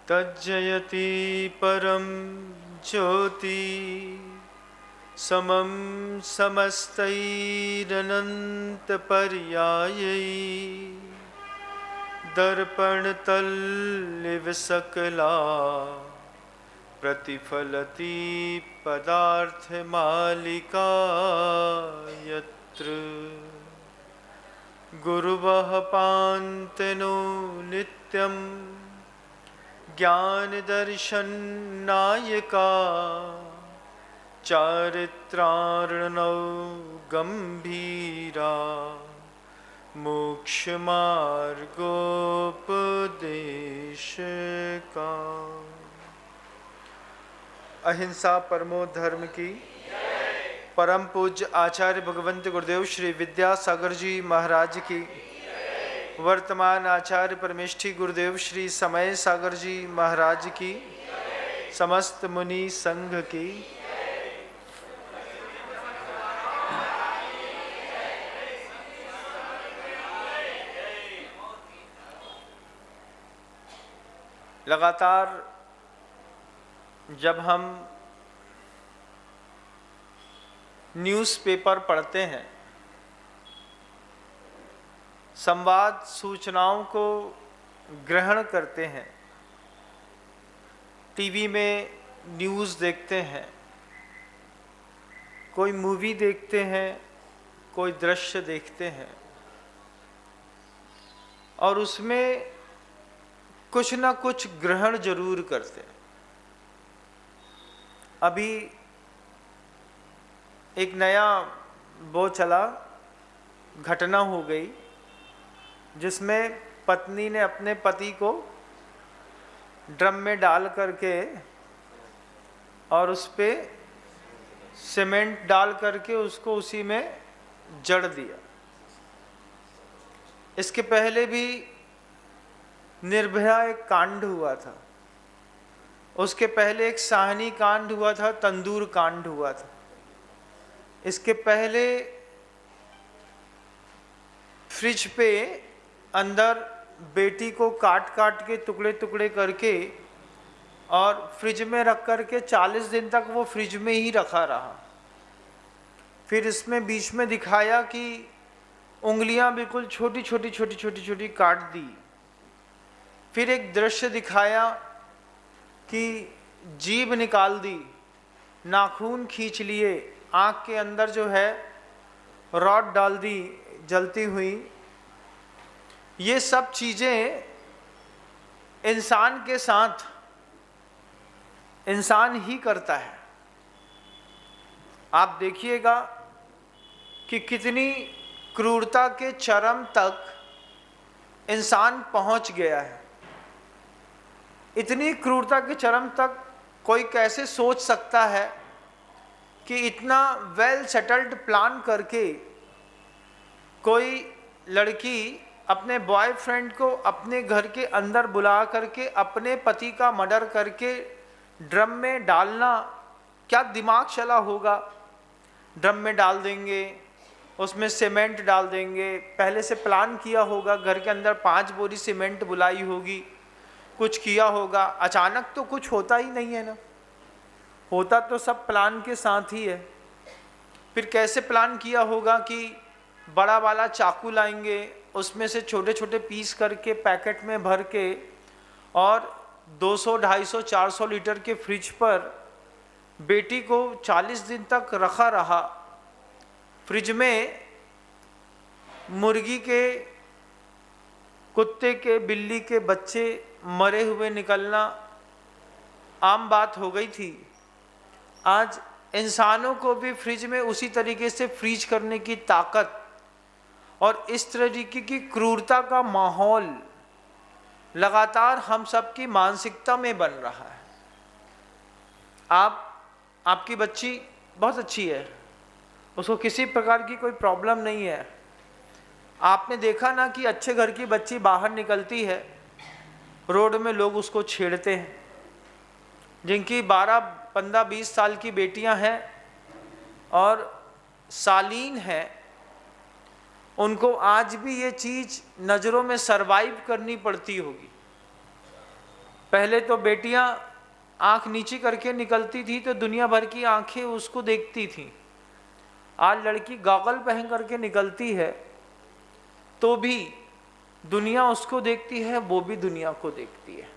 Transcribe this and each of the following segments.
तज्जयति परम ज्योति समं समस्तैरनन्तपर्यायै दर्पणतल्लिव सकला प्रतिफलति पदार्थमालिका यत्र गुरुवः पान्तनो नित्यं ज्ञानदर्शननायका चारित्रार्णौ गंभीरा मोक्षमार्गोपदेशका। अहिंसा परमो धर्म की। परम पूज्य आचार्य भगवंत गुरुदेव श्री विद्यासागर जी महाराज की। वर्तमान आचार्य परमेष्ठी गुरुदेव श्री समय सागर जी महाराज की। समस्त मुनि संघ की। लगातार जब हम न्यूज़पेपर पढ़ते हैं, संवाद सूचनाओं को ग्रहण करते हैं, टीवी में न्यूज़ देखते हैं, कोई मूवी देखते हैं, कोई दृश्य देखते हैं और उसमें कुछ ना कुछ ग्रहण जरूर करते हैं। अभी एक नया वो चला, घटना हो गई जिसमें पत्नी ने अपने पति को ड्रम में डाल करके और उस पे सीमेंट डाल करके उसको उसी में जड़ दिया। इसके पहले भी निर्भया एक कांड हुआ था, उसके पहले एक साहनी कांड हुआ था, तंदूर कांड हुआ था। इसके पहले फ्रिज पे अंदर बेटी को काट काट के टुकड़े टुकड़े करके और फ्रिज में रख करके 40 दिन तक वो फ्रिज में ही रखा रहा। फिर इसमें बीच में दिखाया कि उंगलियां बिल्कुल छोटी छोटी छोटी छोटी छोटी काट दी। फिर एक दृश्य दिखाया कि जीभ निकाल दी, नाखून खींच लिए, आँख के अंदर जो है रॉड डाल दी जलती हुई। ये सब चीज़ें इंसान के साथ इंसान ही करता है। आप देखिएगा कि कितनी क्रूरता के चरम तक इंसान पहुंच गया है। इतनी क्रूरता के चरम तक कोई कैसे सोच सकता है कि इतना वेल सेटल्ड प्लान करके कोई लड़की अपने बॉयफ्रेंड को अपने घर के अंदर बुला करके अपने पति का मर्डर करके ड्रम में डालना, क्या दिमाग चला होगा। ड्रम में डाल देंगे, उसमें सीमेंट डाल देंगे, पहले से प्लान किया होगा, घर के अंदर 5 बोरी सीमेंट बुलाई होगी, कुछ किया होगा। अचानक तो कुछ होता ही नहीं है ना, होता तो सब प्लान के साथ ही है। फिर कैसे प्लान किया होगा कि बड़ा वाला चाकू लाएंगे, उसमें से छोटे छोटे पीस करके पैकेट में भर के और 200, 250, 400 लीटर के फ्रिज पर बेटी को 40 दिन तक रखा रहा। फ्रिज में मुर्गी के, कुत्ते के, बिल्ली के बच्चे मरे हुए निकलना आम बात हो गई थी। आज इंसानों को भी फ्रिज में उसी तरीके से फ्रीज करने की ताकत और इस तरीके की क्रूरता का माहौल लगातार हम सबकी मानसिकता में बन रहा है। आपकी बच्ची बहुत अच्छी है, उसको किसी प्रकार की कोई प्रॉब्लम नहीं है। आपने देखा ना कि अच्छे घर की बच्ची बाहर निकलती है, रोड में लोग उसको छेड़ते हैं। जिनकी 12, 15, 20 साल की बेटियां हैं और सालीन हैं, उनको आज भी ये चीज़ नज़रों में सरवाइव करनी पड़ती होगी। पहले तो बेटियां आंख नीची करके निकलती थी तो दुनिया भर की आंखें उसको देखती थीं। आज लड़की गॉगल पहन करके निकलती है तो भी दुनिया उसको देखती है, वो भी दुनिया को देखती है।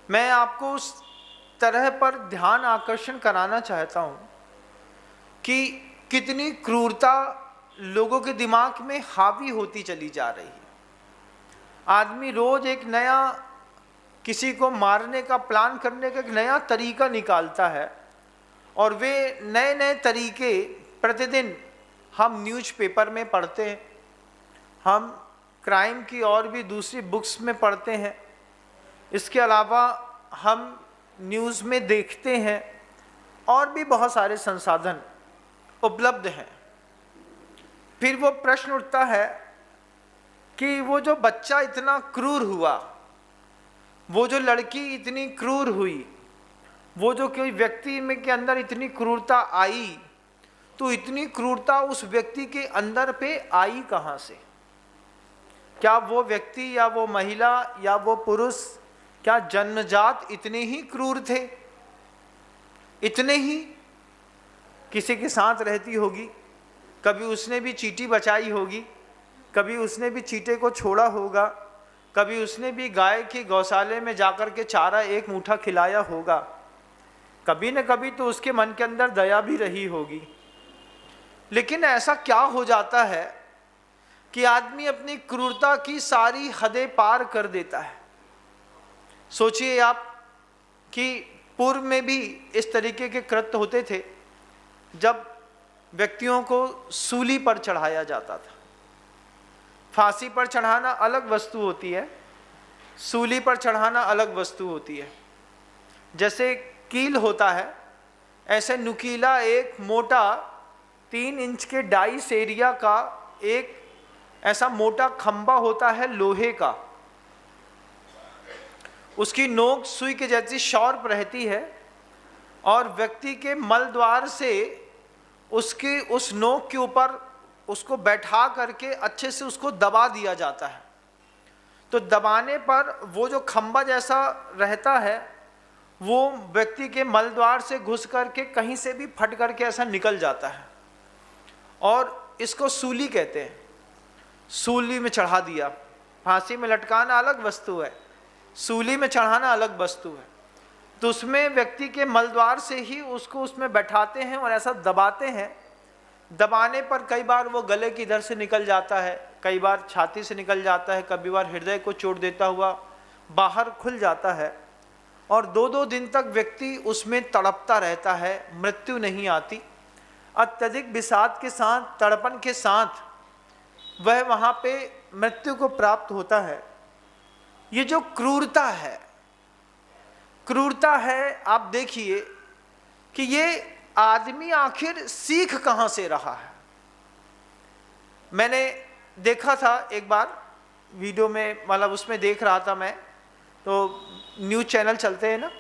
मैं आपको उस तरह पर ध्यान आकर्षण कराना चाहता हूं कि कितनी क्रूरता लोगों के दिमाग में हावी होती चली जा रही है। आदमी रोज एक नया, किसी को मारने का प्लान करने का एक नया तरीका निकालता है, और वे नए नए तरीके प्रतिदिन हम न्यूज़पेपर में पढ़ते हैं, हम क्राइम की और भी दूसरी बुक्स में पढ़ते हैं, इसके अलावा हम न्यूज़ में देखते हैं, और भी बहुत सारे संसाधन उपलब्ध हैं। फिर वो प्रश्न उठता है कि वो जो बच्चा इतना क्रूर हुआ, वो जो लड़की इतनी क्रूर हुई, वो जो कोई व्यक्ति में के अंदर इतनी क्रूरता आई, तो इतनी क्रूरता उस व्यक्ति के अंदर पे आई कहाँ से? क्या वो व्यक्ति या वो महिला या वो पुरुष क्या जन्मजात इतने ही क्रूर थे? इतने ही? किसी के साथ रहती होगी, कभी उसने भी चींटी बचाई होगी, कभी उसने भी चींटे को छोड़ा होगा, कभी उसने भी गाय के गौशाले में जाकर के चारा एक मुट्ठा खिलाया होगा, कभी न कभी तो उसके मन के अंदर दया भी रही होगी। लेकिन ऐसा क्या हो जाता है कि आदमी अपनी क्रूरता की सारी हदें पार कर देता है? सोचिए आप कि पूर्व में भी इस तरीके के कृत्य होते थे, जब व्यक्तियों को सूली पर चढ़ाया जाता था। फांसी पर चढ़ाना अलग वस्तु होती है, सूली पर चढ़ाना अलग वस्तु होती है। जैसे कील होता है, ऐसे नुकीला एक मोटा 3 इंच के डाइस एरिया का एक ऐसा मोटा खंबा होता है लोहे का, उसकी नोक सुई के जैसी शार्प रहती है, और व्यक्ति के मल द्वार से उसके उस नोक के ऊपर उसको बैठा करके अच्छे से उसको दबा दिया जाता है। तो दबाने पर वो जो खंबा जैसा रहता है वो व्यक्ति के मल द्वार से घुस करके कहीं से भी फट करके ऐसा निकल जाता है, और इसको सूली कहते हैं। सूली में चढ़ा दिया। फांसी में लटकाना अलग वस्तु है, सूली में चढ़ाना अलग वस्तु है। तो उसमें व्यक्ति के मलद्वार से ही उसको उसमें बैठाते हैं और ऐसा दबाते हैं। दबाने पर कई बार वो गले की इधर से निकल जाता है, कई बार छाती से निकल जाता है, कभी बार हृदय को चोट देता हुआ बाहर खुल जाता है, और 2-2 दिन तक व्यक्ति उसमें तड़पता रहता है, मृत्यु नहीं आती। अत्यधिक विषाद के साथ, तड़पन के साथ वह वहाँ पे मृत्यु को प्राप्त होता है। ये जो क्रूरता है, आप देखिए कि ये आदमी आखिर सीख कहाँ से रहा है। मैंने देखा था एक बार वीडियो में, मतलब उसमें देख रहा था मैं, तो न्यूज़ चैनल चलते हैं ना,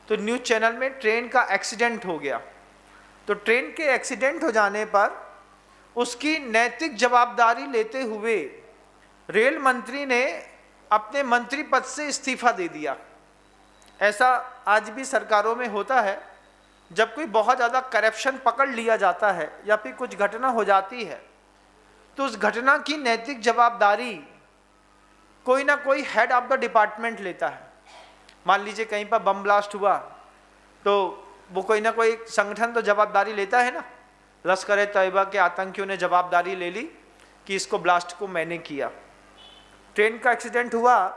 तो न्यूज़ चैनल में ट्रेन का एक्सीडेंट हो गया। तो ट्रेन के एक्सीडेंट हो जाने पर उसकी नैतिक जवाबदारी लेते हुए रेल मंत्री ने अपने मंत्री पद से इस्तीफा दे दिया। ऐसा आज भी सरकारों में होता है, जब कोई बहुत ज़्यादा करप्शन पकड़ लिया जाता है या फिर कुछ घटना हो जाती है, तो उस घटना की नैतिक जवाबदारी कोई ना कोई हेड ऑफ द डिपार्टमेंट लेता है। मान लीजिए कहीं पर बम ब्लास्ट हुआ, तो वो कोई ना कोई संगठन तो जवाबदारी लेता है ना। लश्कर-ए-तैयबा के आतंकियों ने जवाबदारी ले ली कि इसको ब्लास्ट को मैंने किया। ट्रेन का एक्सीडेंट हुआ,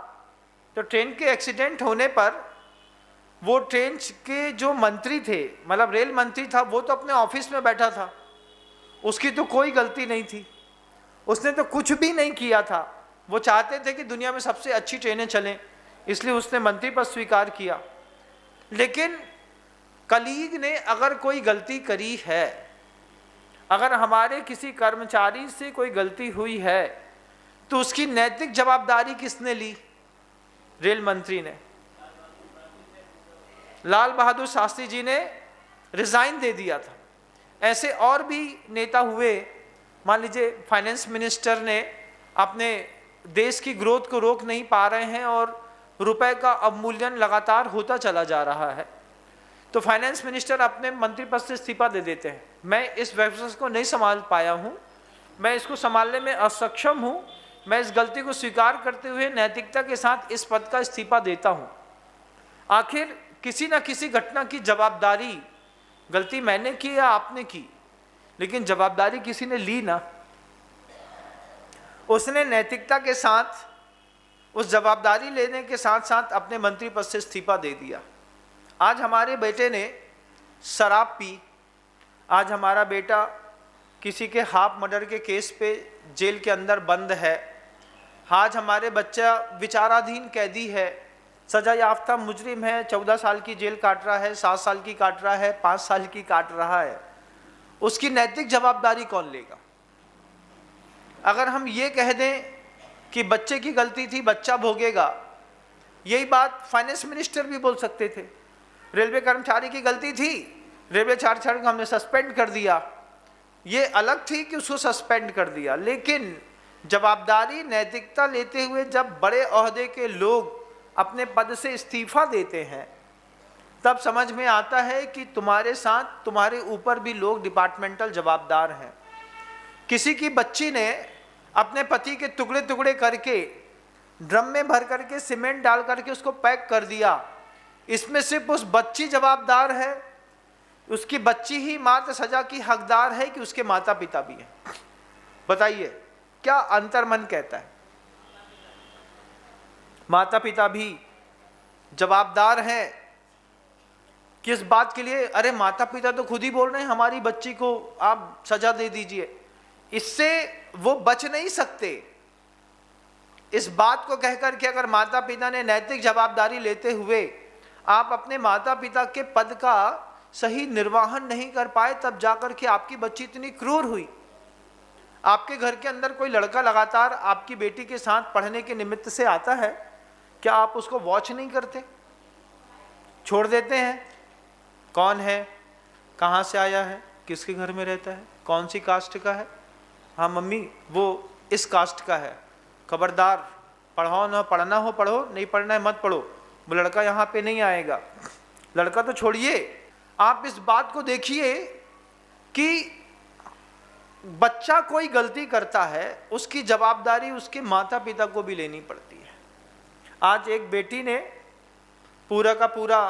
तो ट्रेन के एक्सीडेंट होने पर वो ट्रेन के जो मंत्री थे, मतलब रेल मंत्री था, वो तो अपने ऑफिस में बैठा था, उसकी तो कोई गलती नहीं थी, उसने तो कुछ भी नहीं किया था। वो चाहते थे कि दुनिया में सबसे अच्छी ट्रेनें चलें, इसलिए उसने मंत्री पद स्वीकार किया। लेकिन कलीग ने अगर कोई गलती करी है, अगर हमारे किसी कर्मचारी से कोई गलती हुई है, तो उसकी नैतिक जवाबदारी किसने ली? रेल मंत्री ने। लाल बहादुर शास्त्री जी ने रिजाइन दे दिया था। ऐसे और भी नेता हुए। मान लीजिए फाइनेंस मिनिस्टर ने अपने देश की ग्रोथ को रोक नहीं पा रहे हैं और रुपए का अवमूल्यन लगातार होता चला जा रहा है, तो फाइनेंस मिनिस्टर अपने मंत्री पद से इस्तीफा दे देते हैं। मैं इस व्यवसाय को नहीं संभाल पाया हूँ, मैं इसको संभालने में असक्षम हूँ, मैं इस गलती को स्वीकार करते हुए नैतिकता के साथ इस पद का इस्तीफा देता हूँ। आखिर किसी न किसी घटना की जवाबदारी, गलती मैंने की या आपने की, लेकिन जवाबदारी किसी ने ली ना। उसने नैतिकता के साथ उस जवाबदारी लेने के साथ साथ अपने मंत्री पद से इस्तीफा दे दिया। आज हमारे बेटे ने शराब पी, आज हमारा बेटा किसी के हाफ मर्डर के केस पे जेल के अंदर बंद है, आज हमारे बच्चा विचाराधीन कैदी है, सजा याफ्ता मुजरिम है, 14 साल की जेल काट रहा है, 7 साल की काट रहा है, 5 साल की काट रहा है। उसकी नैतिक जवाबदारी कौन लेगा? अगर हम ये कह दें कि बच्चे की गलती थी, बच्चा भोगेगा, यही बात फाइनेंस मिनिस्टर भी बोल सकते थे। रेलवे कर्मचारी की गलती थी, रेलवे कर्मचारी को हमने सस्पेंड कर दिया, ये अलग थी कि उसको सस्पेंड कर दिया। लेकिन जवाबदारी, नैतिकता लेते हुए जब बड़े ओहदे के लोग अपने पद से इस्तीफा देते हैं, तब समझ में आता है कि तुम्हारे साथ, तुम्हारे ऊपर भी लोग डिपार्टमेंटल जवाबदार हैं। किसी की बच्ची ने अपने पति के टुकड़े टुकड़े करके ड्रम में भर करके सीमेंट डाल करके उसको पैक कर दिया, इसमें सिर्फ उस बच्ची जवाबदार है? उसकी बच्ची ही मात्र सजा की हकदार है कि उसके माता पिता भी हैं? बताइए क्या अंतर्मन कहता है? माता पिता भी जवाबदार हैं किस बात के लिए? अरे माता पिता तो खुद ही बोल रहे हैं हमारी बच्ची को आप सजा दे दीजिए, इससे वो बच नहीं सकते। इस बात को कहकर कि अगर माता पिता ने नैतिक जवाबदारी लेते हुए आप अपने माता पिता के पद का सही निर्वहन नहीं कर पाए, तब जाकर के आपकी बच्ची इतनी क्रूर हुई। आपके घर के अंदर कोई लड़का लगातार आपकी बेटी के साथ पढ़ने के निमित्त से आता है, क्या आप उसको वॉच नहीं करते? छोड़ देते हैं? कौन है, कहाँ से आया है, किसके घर में रहता है, कौन सी कास्ट का है? हाँ मम्मी वो इस कास्ट का है, खबरदार, पढ़ाओ ना, पढ़ना हो पढ़ो, नहीं पढ़ना है मत पढ़ो, वो लड़का यहाँ पे नहीं आएगा। लड़का तो छोड़िए, आप इस बात को देखिए कि बच्चा कोई गलती करता है, उसकी जवाबदारी उसके माता पिता को भी लेनी पड़ती है। आज एक बेटी ने पूरा का पूरा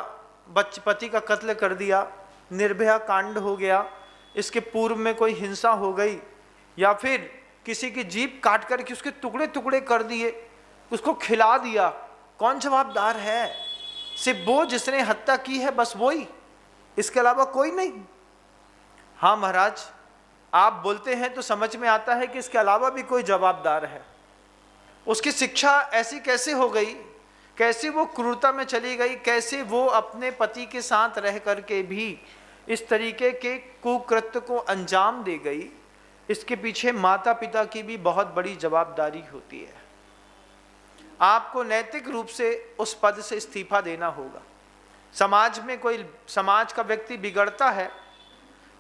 पति का कत्ल कर दिया, निर्भया कांड हो गया, इसके पूर्व में कोई हिंसा हो गई, या फिर किसी की जीभ काट करके उसके टुकड़े टुकड़े कर दिए, उसको खिला दिया, कौन जवाबदार है? सिर्फ वो जिसने हत्या की है, बस वो ही, इसके अलावा कोई नहीं। हाँ महाराज, आप बोलते हैं तो समझ में आता है कि इसके अलावा भी कोई जवाबदार है। उसकी शिक्षा ऐसी कैसे हो गई, कैसे वो क्रूरता में चली गई, कैसे वो अपने पति के साथ रह करके भी इस तरीके के कुकृत्य को अंजाम दे गई, इसके पीछे माता पिता की भी बहुत बड़ी जवाबदारी होती है। आपको नैतिक रूप से उस पद से इस्तीफा देना होगा। समाज में कोई, समाज का व्यक्ति बिगड़ता है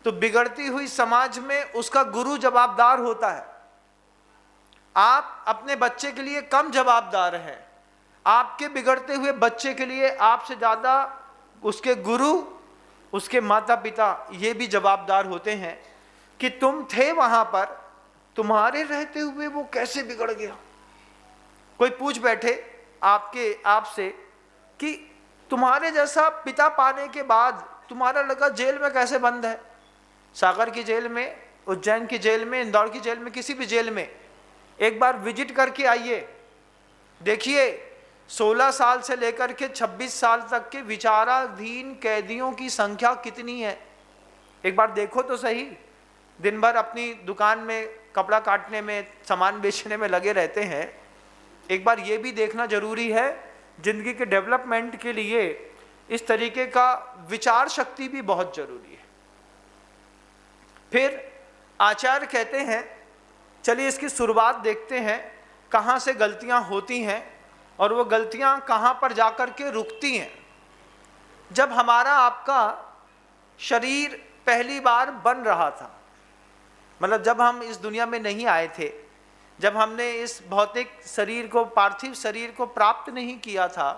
तो बिगड़ती हुई समाज में उसका गुरु जवाबदार होता है। आप अपने बच्चे के लिए कम जवाबदार हैं, आपके बिगड़ते हुए बच्चे के लिए आपसे ज़्यादा उसके गुरु, उसके माता पिता ये भी जवाबदार होते हैं कि तुम थे वहाँ पर, तुम्हारे रहते हुए वो कैसे बिगड़ गया। कोई पूछ बैठे आपसे कि तुम्हारे जैसा पिता पाने के बाद तुम्हारा लड़का जेल में कैसे बंद है? सागर की जेल में, उज्जैन की जेल में, इंदौर की जेल में, किसी भी जेल में एक बार विजिट करके आइए, देखिए 16 साल से लेकर के 26 साल तक के विचाराधीन कैदियों की संख्या कितनी है। एक बार देखो तो सही। दिन भर अपनी दुकान में कपड़ा काटने में, सामान बेचने में लगे रहते हैं। एक बार ये भी देखना जरूरी है, जिंदगी के डेवलपमेंट के लिए इस तरीके का विचार शक्ति भी बहुत जरूरी है। फिर आचार्य कहते हैं, चलिए इसकी शुरुआत देखते हैं, कहाँ से गलतियाँ होती हैं और वो गलतियाँ कहाँ पर जाकर के रुकती हैं। जब हमारा आपका शरीर पहली बार बन रहा था, मतलब जब हम इस दुनिया में नहीं आए थे, जब हमने इस भौतिक शरीर को, पार्थिव शरीर को प्राप्त नहीं किया था,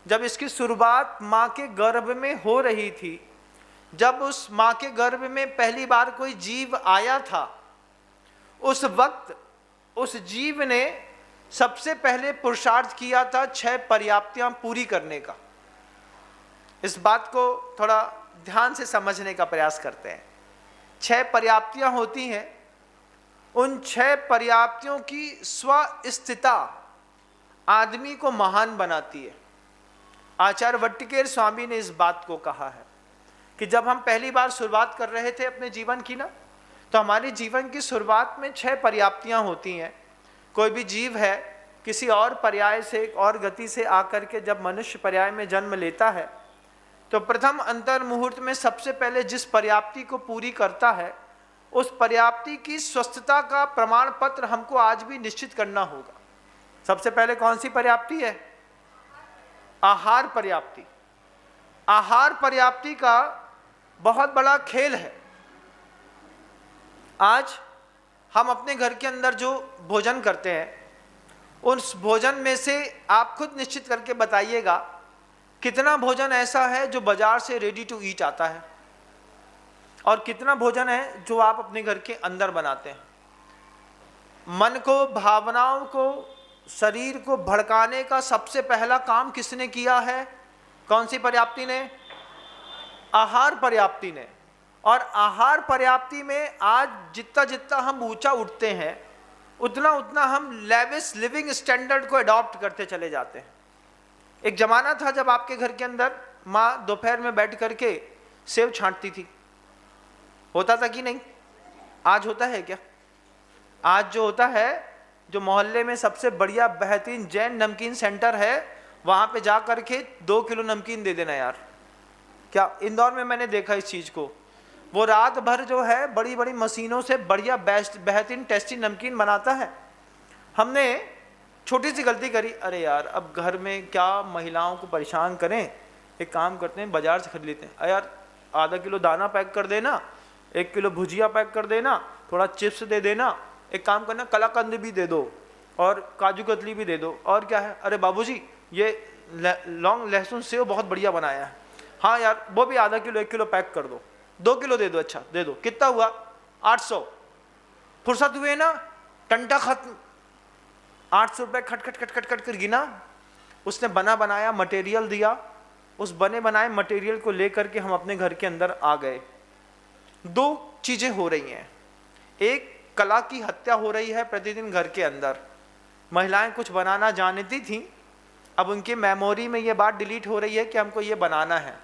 जब इसकी शुरुआत माँ के गर्भ में हो रही थी, जब उस माँ के गर्भ में पहली बार कोई जीव आया था, उस वक्त उस जीव ने सबसे पहले पुरुषार्थ किया था 6 पर्याप्तियां पूरी करने का। इस बात को थोड़ा ध्यान से समझने का प्रयास करते हैं। 6 पर्याप्तियां होती हैं। उन 6 पर्याप्तियों की स्वस्थिता आदमी को महान बनाती है। आचार्य वट्टिकेर स्वामी ने इस बात को कहा है कि जब हम पहली बार शुरुआत कर रहे थे अपने जीवन की ना, तो हमारे जीवन की शुरुआत में 6 पर्याप्तियां होती हैं। कोई भी जीव है किसी और पर्याय से और गति से आकर के जब मनुष्य पर्याय में जन्म लेता है, तो प्रथम अंतर मुहूर्त में सबसे पहले जिस पर्याप्ति को पूरी करता है, उस पर्याप्ति की स्वस्थता का प्रमाण पत्र हमको आज भी निश्चित करना होगा। सबसे पहले कौन सी पर्याप्ति है? आहार पर्याप्ति। आहार पर्याप्ति का बहुत बड़ा खेल है। आज हम अपने घर के अंदर जो भोजन करते हैं, उस भोजन में से आप खुद निश्चित करके बताइएगा कितना भोजन ऐसा है जो बाजार से रेडी टू ईट आता है और कितना भोजन है जो आप अपने घर के अंदर बनाते हैं। मन को, भावनाओं को, शरीर को भड़काने का सबसे पहला काम किसने किया है? कौन सी पर्याप्ति ने? आहार पर्याप्ति ने। और आहार पर्याप्ति में आज जितना जितना हम ऊंचा उठते हैं, उतना उतना हम लेविश लिविंग स्टैंडर्ड को अडॉप्ट करते चले जाते हैं। एक जमाना था जब आपके घर के अंदर माँ दोपहर में बैठ करके सेव छांटती थी। होता था कि नहीं? आज होता है क्या? आज जो होता है, जो मोहल्ले में सबसे बढ़िया बेहतरीन जैन नमकीन सेंटर है, वहाँ पे जा करके 2 किलो नमकीन दे देना यार। क्या इंदौर में मैंने देखा इस चीज़ को। वो रात भर जो है बड़ी बड़ी मशीनों से बढ़िया बेस्ट बेहतरीन टेस्टी नमकीन बनाता है। हमने छोटी सी गलती करी, अरे यार अब घर में क्या महिलाओं को परेशान करें, एक काम करते हैं बाजार से खरीद लेते हैं। अरे यार आधा किलो दाना पैक कर देना, 1 किलो भुजिया पैक कर देना, थोड़ा चिप्स दे देना, एक काम करना कलाकंद भी दे दो और काजू कतली भी दे दो। और क्या है? अरे बाबूजी ये लौंग लहसुन सेव बहुत बढ़िया बनाया है। हाँ यार वो भी आधा किलो 1 किलो पैक कर दो, 2 किलो दे दो। अच्छा दे दो। कितना हुआ? 800। फुर्सत हुए ना, टंटा खत्म। 800 रुपये खट खट खट खट खट कर गिना। उसने बना बनाया मटेरियल दिया। उस बने बनाए मटेरियल को लेकर के हम अपने घर के अंदर आ गए। 2 चीज़ें हो रही हैं। एक, कला की हत्या हो रही है प्रतिदिन घर के अंदर। महिलाएं कुछ बनाना जानती थीं, अब उनकी मेमोरी में ये बात डिलीट हो रही है कि हमको ये बनाना है।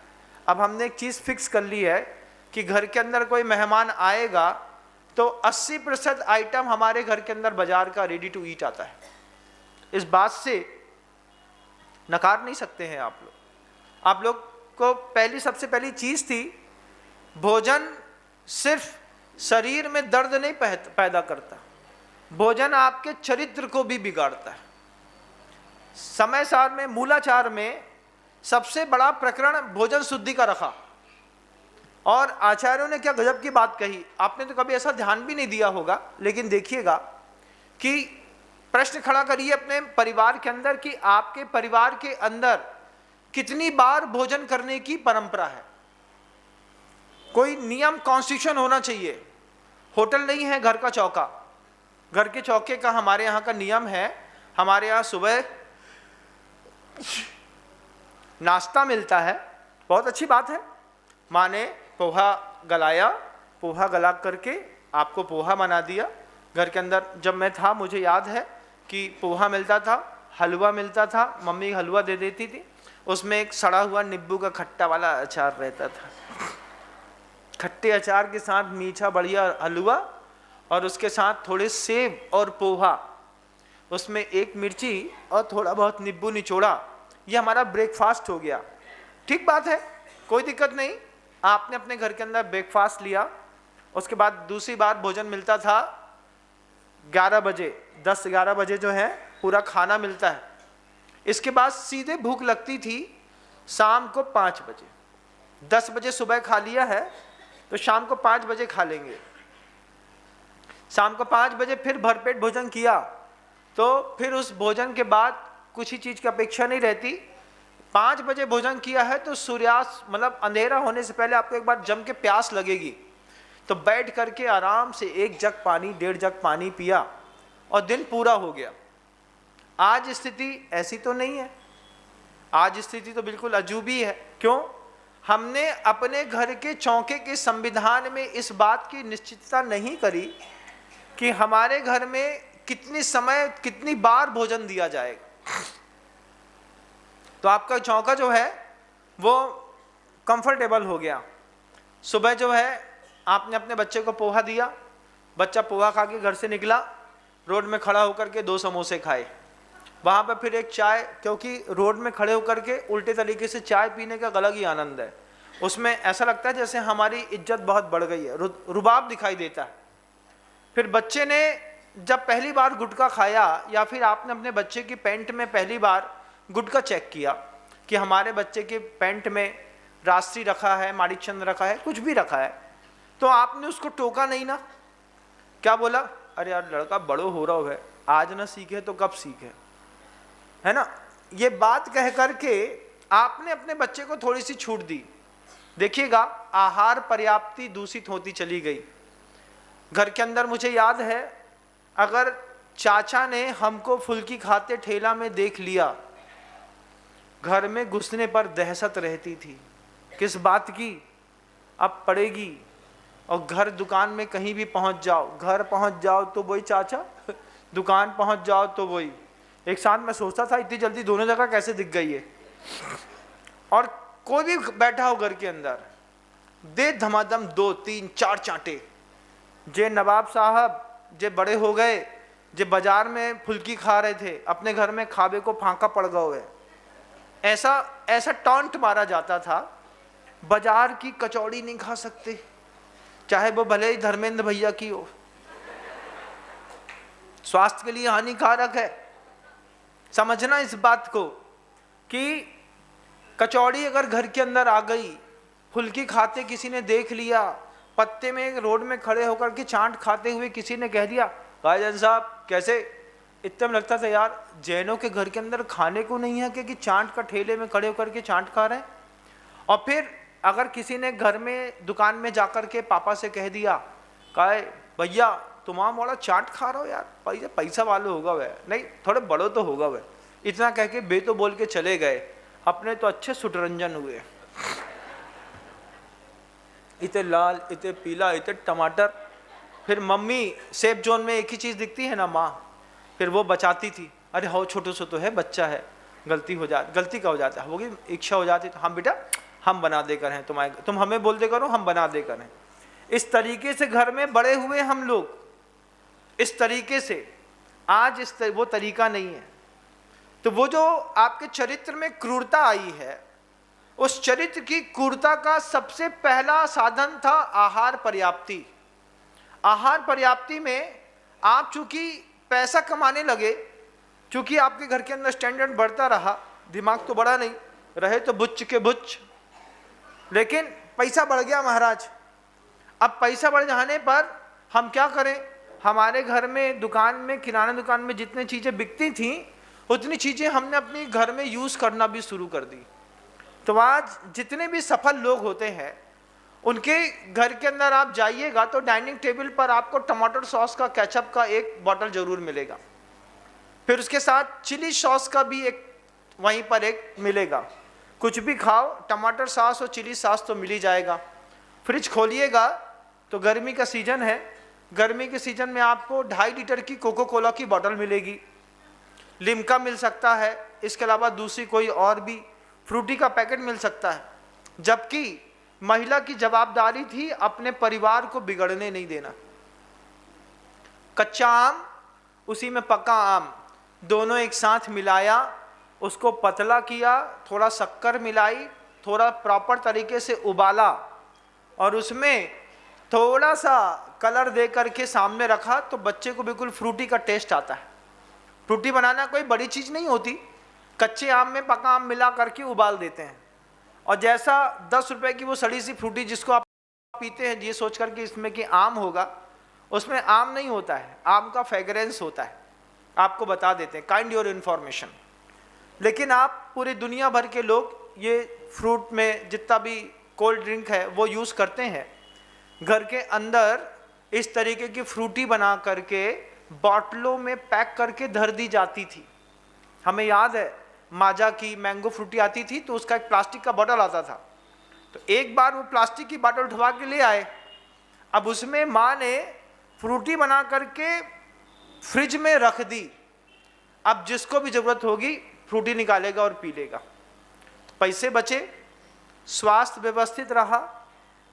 अब हमने एक चीज़ फिक्स कर ली है कि घर के अंदर कोई मेहमान आएगा तो 80% आइटम हमारे घर के अंदर बाजार का रेडी टू ईट आता है। इस बात से नकार नहीं सकते हैं आप लोग। आप लोग को सबसे पहली चीज़ थी, भोजन सिर्फ शरीर में दर्द नहीं पैदा करता, भोजन आपके चरित्र को भी बिगाड़ता है। समय सार में, मूलाचार में सबसे बड़ा प्रकरण भोजन शुद्धि का रखा। और आचार्यों ने क्या गजब की बात कही, आपने तो कभी ऐसा ध्यान भी नहीं दिया होगा, लेकिन देखिएगा कि प्रश्न खड़ा करिए अपने परिवार के अंदर कि आपके परिवार के अंदर कितनी बार भोजन करने की परंपरा है। कोई नियम, कॉन्स्टिट्यूशन होना चाहिए। होटल नहीं है, घर का चौका। घर के चौके का हमारे यहाँ का नियम है, हमारे यहाँ सुबह नाश्ता मिलता है। बहुत अच्छी बात है। माँ ने पोहा गलाया, पोहा गला करके आपको पोहा बना दिया। घर के अंदर जब मैं था मुझे याद है कि पोहा मिलता था, हलवा मिलता था, मम्मी हलवा दे देती थी, उसमें एक सड़ा हुआ नींबू का खट्टा वाला अचार रहता था। खट्टे अचार के साथ मीठा बढ़िया हलवा और उसके साथ थोड़े सेब और पोहा, उसमें 1 मिर्ची और थोड़ा बहुत नींबू निचोड़ा। ये हमारा ब्रेकफास्ट हो गया। ठीक बात है, कोई दिक्कत नहीं। आपने अपने घर के अंदर ब्रेकफास्ट लिया। उसके बाद दूसरी बार भोजन मिलता था 11 बजे, 10-11 बजे जो है पूरा खाना मिलता है। इसके बाद सीधे भूख लगती थी शाम को 5 बजे। 10 बजे सुबह खा लिया है तो शाम को 5 बजे खा लेंगे। शाम को 5 बजे फिर भरपेट भोजन किया तो फिर उस भोजन के बाद कुछ ही चीज़ की अपेक्षा नहीं रहती। 5 बजे भोजन किया है तो सूर्यास्त मतलब अंधेरा होने से पहले आपको एक बार जम के प्यास लगेगी, तो बैठ करके आराम से 1 जग पानी 1.5 जग पानी पिया और दिन पूरा हो गया। आज स्थिति ऐसी तो नहीं है, आज स्थिति तो बिल्कुल अजूबी है। क्यों? हमने अपने घर के चौके के संविधान में इस बात की निश्चितता नहीं करी कि हमारे घर में कितनी समय कितनी बार भोजन दिया जाएगा। तो आपका चौका जो है वो कंफर्टेबल हो गया। सुबह जो है आपने अपने बच्चे को पोहा दिया, बच्चा पोहा खा के घर से निकला, रोड में खड़ा होकर के 2 समोसे खाए, वहाँ पर फिर एक चाय, क्योंकि रोड में खड़े होकर के उल्टे तरीके से चाय पीने का अलग ही आनंद है। उसमें ऐसा लगता है जैसे हमारी इज्जत बहुत बढ़ गई है, रुबाब दिखाई देता है। फिर बच्चे ने जब पहली बार गुटखा खाया या फिर आपने अपने बच्चे की पैंट में पहली बार गुटखा चेक किया कि हमारे बच्चे के पैंट में राष्ट्रीय रखा है, माणिक चंद रखा है, कुछ भी रखा है, तो आपने उसको टोका नहीं ना? क्या बोला? अरे यार लड़का बड़ो हो रहा है, आज ना सीखे तो कब सीखे, है ना? ये बात कह करके आपने अपने बच्चे को थोड़ी सी छूट दी। देखिएगा आहार पर्याप्ति दूषित होती चली गई। घर के अंदर मुझे याद है, अगर चाचा ने हमको फुल्की खाते ठेला में देख लिया, घर में घुसने पर दहशत रहती थी। किस बात की? अब पड़ेगी। और घर दुकान में कहीं भी पहुंच जाओ, घर पहुंच जाओ तो वही चाचा, दुकान पहुंच जाओ तो वही। एक साथ मैं सोचता था इतनी जल्दी दोनों जगह कैसे दिख गई है। और कोई भी बैठा हो घर के अंदर, दे धमाधम 2, 3, 4 चांटे। जे नवाब साहब जे बड़े हो गए, जे बाजार में फुल्की खा रहे थे, अपने घर में खाबे को फांका पड़ गए। ऐसा टॉन्ट मारा जाता था, बाजार की कचौड़ी नहीं खा सकते, चाहे वो भले ही धर्मेंद्र भैया की हो, स्वास्थ्य के लिए हानिकारक है। समझना इस बात को कि कचौड़ी अगर घर के अंदर आ गई, फुल्की खाते किसी ने देख लिया, पत्ते में रोड में खड़े होकर के चाट खाते हुए किसी ने कह दिया, भाईजान साहब कैसे? इतने में लगता था यार जैनों के घर के अंदर खाने को नहीं है कि चाट का ठेले में खड़े होकर के चाट खा रहे हैं। और फिर अगर किसी ने घर में दुकान में जाकर के पापा से कह दिया, कहे भैया तुम बड़ा चाट खा रहे हो यार, पैसा वाले होगा वह, नहीं थोड़े बड़ो तो होगा वह, इतना कह के बे तो बोल के चले गए, अपने तो अच्छे सुटरंजन हुए। इतने लाल, इतने पीला, इतने टमाटर। फिर मम्मी सेफ जोन में एक ही चीज़ दिखती है ना, माँ, फिर वो बचाती थी, अरे हो छोटू सो तो है, बच्चा है, गलती का हो जाता है, होगी इच्छा हो जाती, तो हम बेटा हम बना दे कर हैं, तुम हमें बोल दे करो, हम बना दे कर हैं। इस तरीके से घर में बड़े हुए हम लोग, इस तरीके से। आज वो तरीका नहीं है। तो वो जो आपके चरित्र में क्रूरता आई है, उस चरित्र की क्रूरता का सबसे पहला साधन था आहार पर्याप्ति। आहार पर्याप्ति में आप चूंकि पैसा कमाने लगे, चूंकि आपके घर के अंदर स्टैंडर्ड बढ़ता रहा, दिमाग तो बड़ा नहीं रहे तो बुच्च के बुच्च, लेकिन पैसा बढ़ गया महाराज। अब पैसा बढ़ जाने पर हम क्या करें? हमारे घर में दुकान में, किराना दुकान में जितनी चीज़ें बिकती थीं, उतनी चीज़ें हमने अपने घर में यूज़ करना भी शुरू कर दी। तो आज जितने भी सफल लोग होते हैं, उनके घर के अंदर आप जाइएगा तो डाइनिंग टेबल पर आपको टमाटर सॉस का, केचप का एक बॉटल जरूर मिलेगा, फिर उसके साथ चिली सॉस का भी एक वहीं पर एक मिलेगा। कुछ भी खाओ, टमाटर सॉस और चिली सॉस तो मिल ही जाएगा। फ्रिज खोलिएगा तो गर्मी का सीजन है, गर्मी के सीजन में आपको 2.5 लीटर की कोको कोला की बोतल मिलेगी, लिम्का मिल सकता है, इसके अलावा दूसरी कोई और भी फ्रूटी का पैकेट मिल सकता है। जबकि महिला की जवाबदारी थी अपने परिवार को बिगड़ने नहीं देना। कच्चा आम उसी में पका आम दोनों एक साथ मिलाया, उसको पतला किया, थोड़ा शक्कर मिलाई, थोड़ा प्रॉपर तरीके से उबाला और उसमें थोड़ा सा कलर दे करके सामने रखा, तो बच्चे को बिल्कुल फ्रूटी का टेस्ट आता है। फ्रूटी बनाना कोई बड़ी चीज़ नहीं होती, कच्चे आम में पका आम मिला करके उबाल देते हैं, और जैसा 10 रुपए की वो सड़ी सी फ्रूटी जिसको आप पीते हैं ये सोच करके इसमें कि आम होगा, उसमें आम नहीं होता है, आम का फ्रेगरेंस होता है। आपको बता देते हैं, काइंड योर इन्फॉर्मेशन। लेकिन आप पूरी दुनिया भर के लोग ये फ्रूट में जितना भी कोल्ड ड्रिंक है वो यूज़ करते हैं। घर के अंदर इस तरीके की फ्रूटी बना करके बॉटलों में पैक करके धर दी जाती थी। हमें याद है माजा की मैंगो फ्रूटी आती थी तो उसका एक प्लास्टिक का बॉटल आता था, तो एक बार वो प्लास्टिक की बॉटल उठवा के ले आए। अब उसमें माँ ने फ्रूटी बना करके फ्रिज में रख दी। अब जिसको भी ज़रूरत होगी फ्रूटी निकालेगा और पी लेगा। पैसे बचे, स्वास्थ्य व्यवस्थित रहा,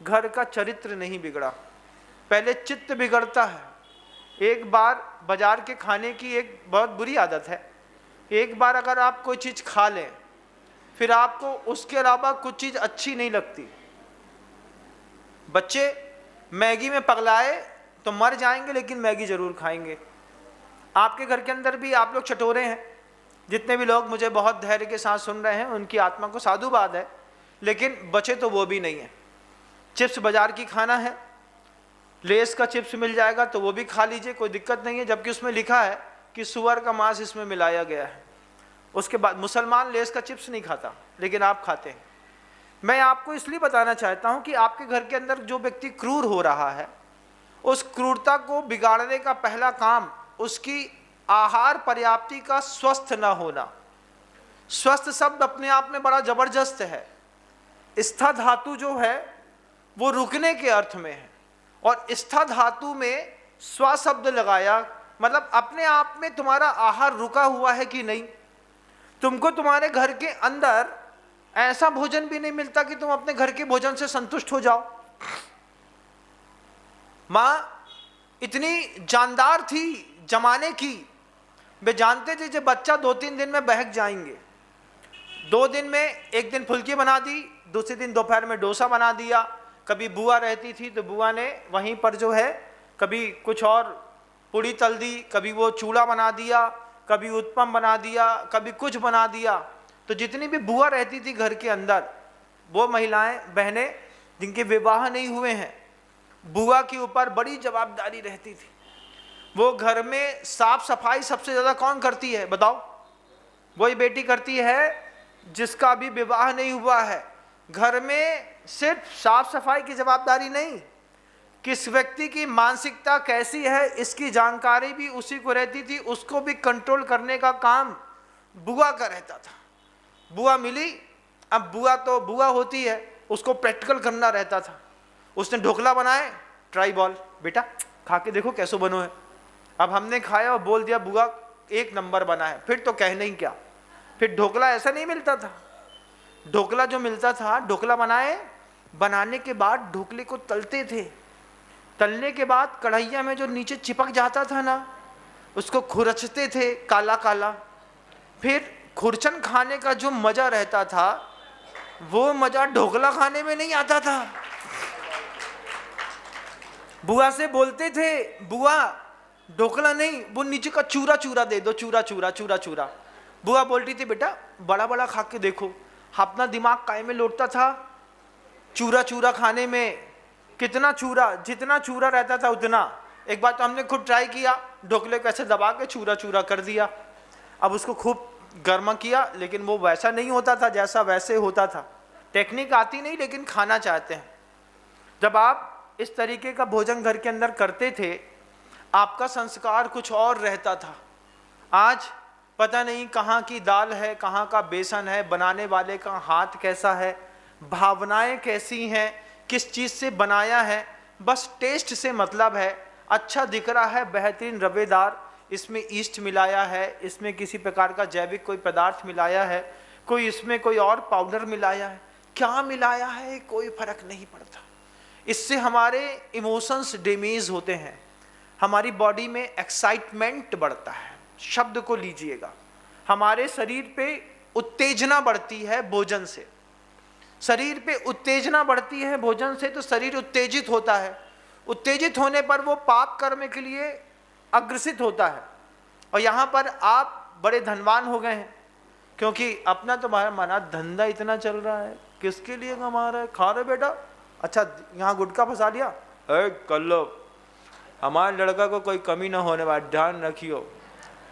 घर का चरित्र नहीं बिगड़ा। पहले चित्त बिगड़ता है। एक बार बाजार के खाने की एक बहुत बुरी आदत है, एक बार अगर आप कोई चीज़ खा लें फिर आपको उसके अलावा कुछ चीज़ अच्छी नहीं लगती। बच्चे मैगी में पगलाए तो मर जाएंगे लेकिन मैगी ज़रूर खाएंगे। आपके घर के अंदर भी आप लोग चटोरे हैं। जितने भी लोग मुझे बहुत धैर्य के साथ सुन रहे हैं उनकी आत्मा को साधुवाद है, लेकिन बचे तो वो भी नहीं है। चिप्स बाजार की खाना है, लेस का चिप्स मिल जाएगा तो वो भी खा लीजिए, कोई दिक्कत नहीं है, जबकि उसमें लिखा है कि सुअर का मांस इसमें मिलाया गया है। उसके बाद मुसलमान लेस का चिप्स नहीं खाता, लेकिन आप खाते हैं। मैं आपको इसलिए बताना चाहता हूं कि आपके घर के अंदर जो व्यक्ति क्रूर हो रहा है, उस क्रूरता को बिगाड़ने का पहला काम उसकी आहार पर्याप्ति का स्वस्थ न होना। स्वस्थ शब्द अपने आप में बड़ा जबरदस्त है। स्था धातु जो है वो रुकने के अर्थ में है, और स्था धातु में स्व शब्द लगाया, मतलब अपने आप में तुम्हारा आहार रुका हुआ है कि नहीं। तुमको तुम्हारे घर के अंदर ऐसा भोजन भी नहीं मिलता कि तुम अपने घर के भोजन से संतुष्ट हो जाओ। माँ इतनी जानदार थी जमाने की, वे जानते थे जब बच्चा 2-3 दिन में बहक जाएंगे। 2 दिन में एक दिन फुल्की बना दी, दूसरे दिन दोपहर में डोसा बना दिया। कभी बुआ रहती थी तो बुआ ने वहीं पर जो है कभी कुछ और पूड़ी तल दी, कभी वो चूड़ा बना दिया, कभी उत्पम बना दिया, कभी कुछ बना दिया। तो जितनी भी बुआ रहती थी घर के अंदर, वो महिलाएं बहनें जिनके विवाह नहीं हुए हैं, बुआ के ऊपर बड़ी जवाबदारी रहती थी। वो घर में साफ सफाई सबसे ज़्यादा कौन करती है बताओ? वही बेटी करती है जिसका अभी विवाह नहीं हुआ है। घर में सिर्फ साफ सफाई की जवाबदारी नहीं, किस व्यक्ति की मानसिकता कैसी है इसकी जानकारी भी उसी को रहती थी। उसको भी कंट्रोल करने का काम बुआ का रहता था। बुआ मिली, अब बुआ तो बुआ होती है, उसको प्रैक्टिकल करना रहता था। उसने ढोकला बनाए, ट्राई बॉल, बेटा खा के देखो कैसे बनो है। अब हमने खाया और बोल दिया बुआ 1 नंबर बना है, फिर तो कहने ही क्या। फिर ढोकला ऐसा नहीं मिलता था। ढोकला जो मिलता था, ढोकला बनाने के बाद ढोकले को तलते थे। तलने के बाद कढ़ैया में जो नीचे चिपक जाता था ना, उसको खुरचते थे काला काला। फिर खुरचन खाने का जो मज़ा रहता था, वो मज़ा ढोकला खाने में नहीं आता था। बुआ से बोलते थे, बुआ ढोकला नहीं, वो नीचे का चूरा चूरा दे दो, चूरा चूरा चूरा चूरा। बुआ बोलती थी बेटा बड़ा बड़ा खा के देखो। अपना दिमाग काय में लौटता था चूरा चूरा खाने में। कितना चूरा, जितना चूरा रहता था उतना। एक बार तो हमने खुद ट्राई किया, ढोकले को ऐसे दबा के चूरा चूरा कर दिया। अब उसको खूब गर्मा किया, लेकिन वो वैसा नहीं होता था जैसा वैसे होता था। टेक्निक आती नहीं, लेकिन खाना चाहते हैं। जब आप इस तरीके का भोजन घर के अंदर करते थे, आपका संस्कार कुछ और रहता था। आज पता नहीं कहाँ की दाल है, कहाँ का बेसन है, बनाने वाले का हाथ कैसा है, भावनाएं कैसी हैं, किस चीज़ से बनाया है, बस टेस्ट से मतलब है। अच्छा दिख रहा है, बेहतरीन रवेदार, इसमें ईस्ट मिलाया है, इसमें किसी प्रकार का जैविक कोई पदार्थ मिलाया है, कोई इसमें कोई और पाउडर मिलाया है, क्या मिलाया है कोई फर्क नहीं पड़ता। इससे हमारे इमोशंस डैमेज होते हैं, हमारी बॉडी में एक्साइटमेंट बढ़ता है। शब्द को लीजिएगा, हमारे शरीर पे उत्तेजना बढ़ती है भोजन से। शरीर पे उत्तेजना बढ़ती है भोजन से, तो शरीर उत्तेजित होता है। उत्तेजित होने पर वो पाप कर्म के लिए अग्रसित होता है। और यहाँ पर आप बड़े धनवान हो गए हैं, क्योंकि अपना तुम्हारा मना धंधा इतना चल रहा है, किसके लिए कमा रहा है? खा रहे बेटा, अच्छा यहाँ गुटखा फंसा लिया, कर लो, हमारे लड़का को कोई कमी ना होने वाली, ध्यान रखियो।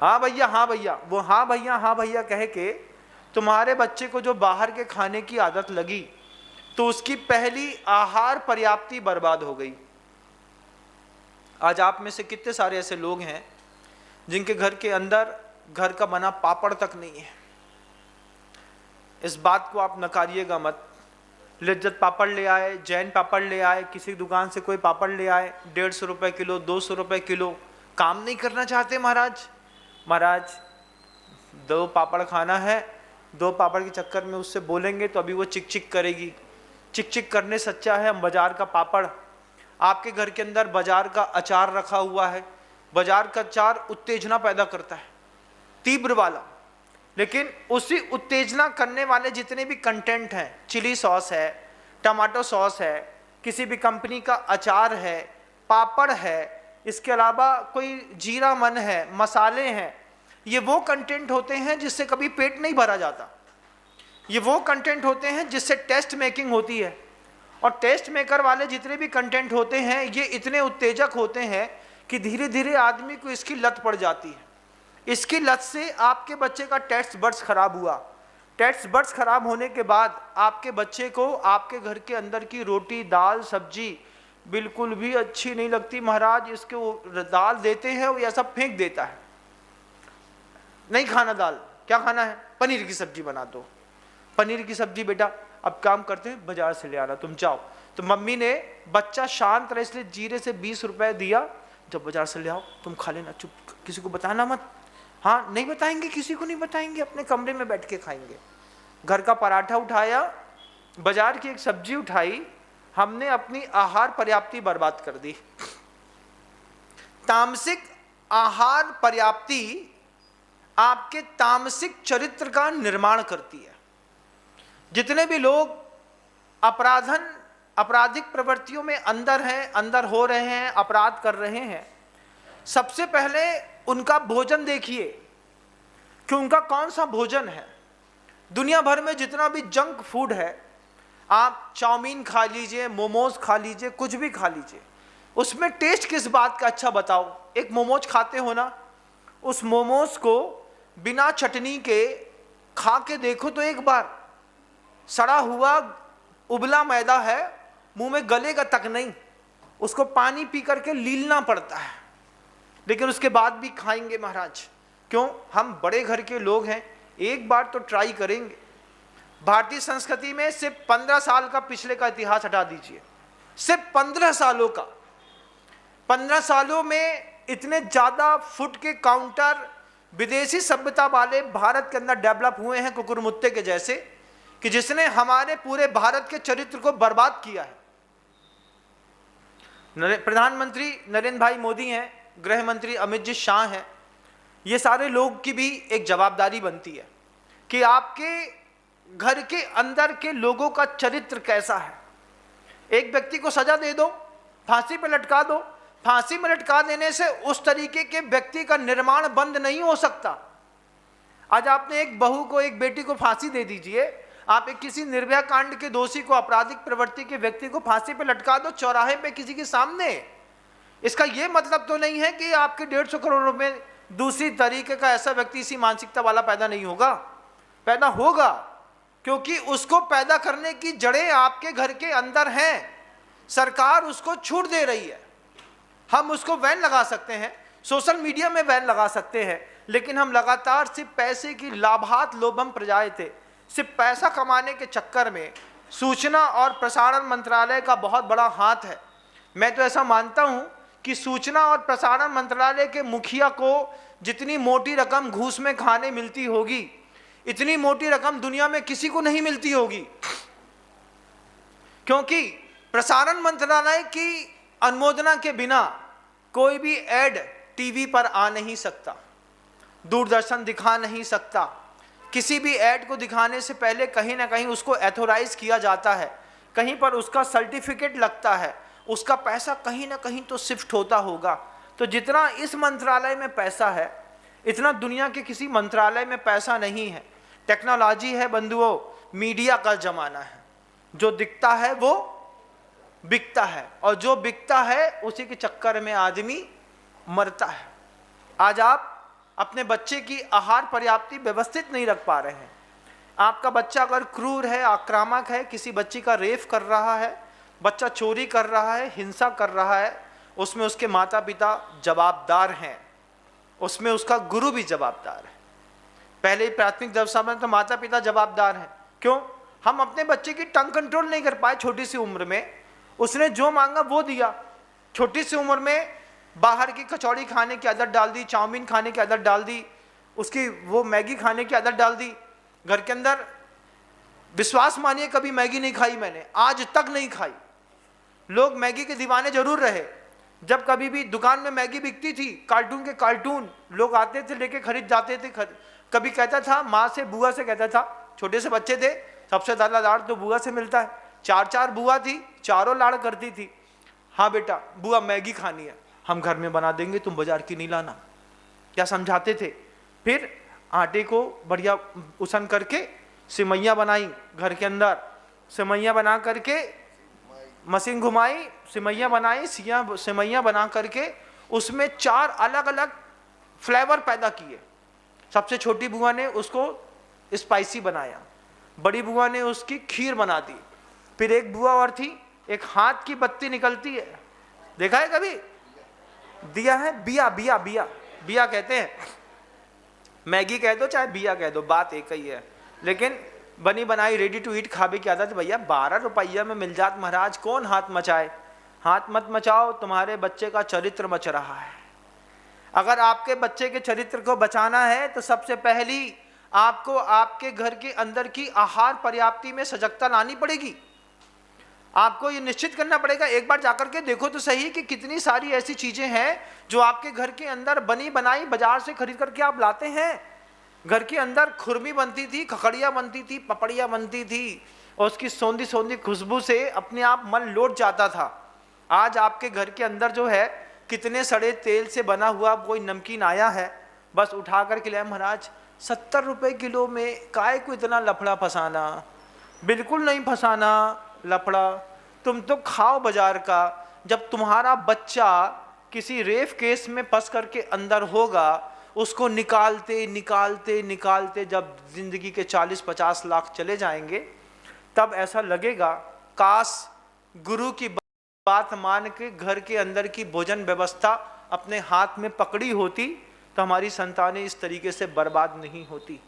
हाँ भैया हाँ भैया, वो हाँ भैया कह के तुम्हारे बच्चे को जो बाहर के खाने की आदत लगी तो उसकी पहली आहार पर्याप्ति बर्बाद हो गई। आज आप में से कितने सारे ऐसे लोग हैं जिनके घर के अंदर घर का बना पापड़ तक नहीं है। इस बात को आप नकारिएगा मत। लिज्जत पापड़ ले आए, जैन पापड़ ले आए, किसी दुकान से कोई पापड़ ले आए, 150 रुपये किलो, 200 रुपये किलो, काम नहीं करना चाहते महाराज। महाराज 2 पापड़ खाना है, 2 पापड़ के चक्कर में उससे बोलेंगे तो अभी वो चिक चिक करेगी। चिक चिक करने से अच्छा है हम बाजार का पापड़। आपके घर के अंदर बाजार का अचार रखा हुआ है, बाजार का अचार उत्तेजना पैदा करता है, तीव्र वाला, लेकिन उसी उत्तेजना करने वाले जितने भी कंटेंट हैं, चिली सॉस है, टमाटो सॉस है, किसी भी कंपनी का अचार है, पापड़ है, इसके अलावा कोई जीरा मन है, मसाले हैं, ये वो कंटेंट होते हैं जिससे कभी पेट नहीं भरा जाता। ये वो कंटेंट होते हैं जिससे टेस्ट मेकिंग होती है। और टेस्ट मेकर वाले जितने भी कंटेंट होते हैं ये इतने उत्तेजक होते हैं कि धीरे धीरे आदमी को इसकी लत पड़ जाती है। इसकी लत से आपके बच्चे का टेस्ट बड्स खराब हुआ। टेस्ट बड्स खराब होने के बाद आपके बच्चे को आपके घर के अंदर की रोटी, दाल, सब्जी बिल्कुल भी अच्छी नहीं लगती महाराज। इसके वो दाल देते हैं वो ऐसा फेंक देता है, नहीं खाना दाल, क्या खाना है, पनीर की सब्जी बना दो। पनीर की सब्जी बेटा अब काम करते हैं बाजार से ले आना, तुम जाओ। तो मम्मी ने बच्चा शांत रहे इसलिए जीरे से 20 रुपए दिया, जब बाजार से ले आओ तुम खा लेना, चुप, किसी को बताना मत। हाँ नहीं बताएंगे, किसी को नहीं बताएंगे, अपने कमरे में बैठ के खाएंगे। घर का पराठा उठाया, बाजार की एक सब्जी उठाई, हमने अपनी आहार पर्याप्ति बर्बाद कर दी। तामसिक आहार पर्याप्ति आपके तामसिक चरित्र का निर्माण करती है। जितने भी लोग आपराधिक प्रवृत्तियों में अंदर हो रहे हैं, अपराध कर रहे हैं, सबसे पहले उनका भोजन देखिए कि उनका कौन सा भोजन है। दुनिया भर में जितना भी जंक फूड है, आप चाउमीन खा लीजिए, मोमोज खा लीजिए, कुछ भी खा लीजिए, उसमें टेस्ट किस बात का अच्छा बताओ। एक मोमोज खाते हो ना, उस मोमोज को बिना चटनी के खा के देखो तो एक बार, सड़ा हुआ उबला मैदा है, मुंह में गलेगा तक नहीं, उसको पानी पी करके लीलना पड़ता है, लेकिन उसके बाद भी खाएंगे महाराज। क्यों? हम बड़े घर के लोग हैं, एक बार तो ट्राई करेंगे। भारतीय संस्कृति में सिर्फ 15 साल का पिछले का इतिहास हटा दीजिए, सिर्फ 15 सालों का, 15 सालों में इतने ज्यादा फूड के काउंटर विदेशी सभ्यता वाले भारत के अंदर डेवलप हुए हैं कुकुरमुत्ते के जैसे, कि जिसने हमारे पूरे भारत के चरित्र को बर्बाद किया है। प्रधानमंत्री नरेंद्र भाई मोदी हैं, गृह मंत्री अमित जी शाह हैं, ये सारे लोग की भी एक जवाबदारी बनती है कि आपके घर के अंदर के लोगों का चरित्र कैसा है। एक व्यक्ति को सजा दे दो, फांसी पर लटका दो, फांसी में लटका देने से उस तरीके के व्यक्ति का निर्माण बंद नहीं हो सकता। आज आपने एक बहू को, एक बेटी को फांसी दे दीजिए, आप एक किसी निर्भया कांड के दोषी को, आपराधिक प्रवृत्ति के व्यक्ति को फांसी पे लटका दो चौराहे पे किसी के सामने। इसका यह मतलब तो नहीं है कि आपके 150 करोड़ में दूसरी तरीके का ऐसा व्यक्ति इसी मानसिकता वाला पैदा नहीं होगा, पैदा होगा, क्योंकि उसको पैदा करने की जड़ें आपके घर के अंदर हैं। सरकार उसको छूट दे रही है, हम उसको बैन लगा सकते हैं, सोशल मीडिया में बैन लगा सकते हैं, लेकिन हम लगातार सिर्फ पैसे की लाभात लोभम प्रजाए थे, सिर्फ पैसा कमाने के चक्कर में। सूचना और प्रसारण मंत्रालय का बहुत बड़ा हाथ है। मैं तो ऐसा मानता हूं कि सूचना और प्रसारण मंत्रालय के मुखिया को जितनी मोटी रकम घूस में खाने मिलती होगी, इतनी मोटी रकम दुनिया में किसी को नहीं मिलती होगी, क्योंकि प्रसारण मंत्रालय की अनुमोदना के बिना कोई भी एड टीवी पर आ नहीं सकता, दूरदर्शन दिखा नहीं सकता। किसी भी ऐड को दिखाने से पहले कहीं ना कहीं उसको एथोराइज किया जाता है, कहीं पर उसका सर्टिफिकेट लगता है, उसका पैसा कहीं ना कहीं तो शिफ्ट होता होगा। तो जितना इस मंत्रालय में पैसा है, इतना दुनिया के किसी मंत्रालय में पैसा नहीं है। टेक्नोलॉजी है बंधुओं, मीडिया का जमाना है, जो दिखता है वो बिकता है, और जो बिकता है उसी के चक्कर में आदमी मरता है। आज आप अपने बच्चे की आहार पर्याप्ति व्यवस्थित नहीं रख पा रहे हैं। आपका बच्चा अगर क्रूर है, आक्रामक है, किसी बच्ची का रेप कर रहा है, बच्चा चोरी कर रहा है, हिंसा कर रहा है, उसमें उसके माता पिता जवाबदार हैं, उसमें उसका गुरु भी जवाबदार है। पहले ही प्राथमिक दशा में तो माता पिता जवाबदार हैं। क्यों? हम अपने बच्चे की टंग कंट्रोल नहीं कर पाए छोटी सी उम्र में, उसने जो मांगा वो दिया। छोटी सी उम्र में बाहर की कचौड़ी खाने की आदत डाल दी, चाउमीन खाने की आदत डाल दी, उसकी वो मैगी खाने की आदत डाल दी। घर के अंदर विश्वास मानिए कभी मैगी नहीं खाई मैंने, आज तक नहीं खाई। लोग मैगी के दीवाने जरूर रहे। जब कभी भी दुकान में मैगी बिकती थी, कार्टून के कार्टून लोग आते थे लेके खरीद जाते थे। कभी कहता था माँ से, बुआ से कहता था, छोटे से बच्चे थे, सबसे ज़्यादा लाड़ तो बुआ से मिलता है। 4 बुआ थी, चारों लाड़ करती थी। हाँ बेटा बुआ मैगी खानी है, हम घर में बना देंगे, तुम बाजार की नहीं लाना। क्या समझाते थे। फिर आटे को बढ़िया उसन करके सिमैया बनाई घर के अंदर, सिमैया बना करके मशीन घुमाई, सिमैया बनाई, सिमैया बना करके उसमें 4 अलग अलग फ्लेवर पैदा किए। सबसे छोटी बुआ ने उसको स्पाइसी बनाया, बड़ी बुआ ने उसकी खीर बना दी। फिर एक बुआ और थी, एक हाथ की बत्ती निकलती है, देखा है कभी? दिया है, बिया बिया बिया बिया कहते हैं। मैगी कह दो चाहे बिया कह दो, बात एक ही है। लेकिन बनी बनाई रेडी टू ईट खाबे की आदत। भैया 12 रुपया में मिल जात महाराज, कौन हाथ मचाए? हाथ मत मचाओ, तुम्हारे बच्चे का चरित्र मच रहा है। अगर आपके बच्चे के चरित्र को बचाना है तो सबसे पहली आपको आपके घर के अंदर की आहार पर्याप्ति में सजगता लानी पड़ेगी। आपको ये निश्चित करना पड़ेगा, एक बार जाकर के देखो तो सही कि कितनी सारी ऐसी चीजें हैं जो आपके घर के अंदर बनी बनाई बाजार से खरीद करके आप लाते हैं। घर के अंदर खुरमी बनती थी, खखड़िया बनती थी, पपड़िया बनती थी, और उसकी सौंधी सौंधी खुशबू से अपने आप मन लौट जाता था। आज आपके घर के अंदर जो है कितने सड़े तेल से बना हुआ कोई नमकीन आया है, बस उठा करके ले महाराज 70 रुपये किलो में, काय को इतना लफड़ा फंसाना? बिल्कुल नहीं फंसाना लफड़ा, तुम तो खाओ बाजार का। जब तुम्हारा बच्चा किसी रेप केस में फंस करके अंदर होगा, उसको निकालते निकालते निकालते जब जिंदगी के 40-50 लाख चले जाएंगे, तब ऐसा लगेगा काश गुरु की बात मान के घर के अंदर की भोजन व्यवस्था अपने हाथ में पकड़ी होती तो हमारी संतानें इस तरीके से बर्बाद नहीं होती।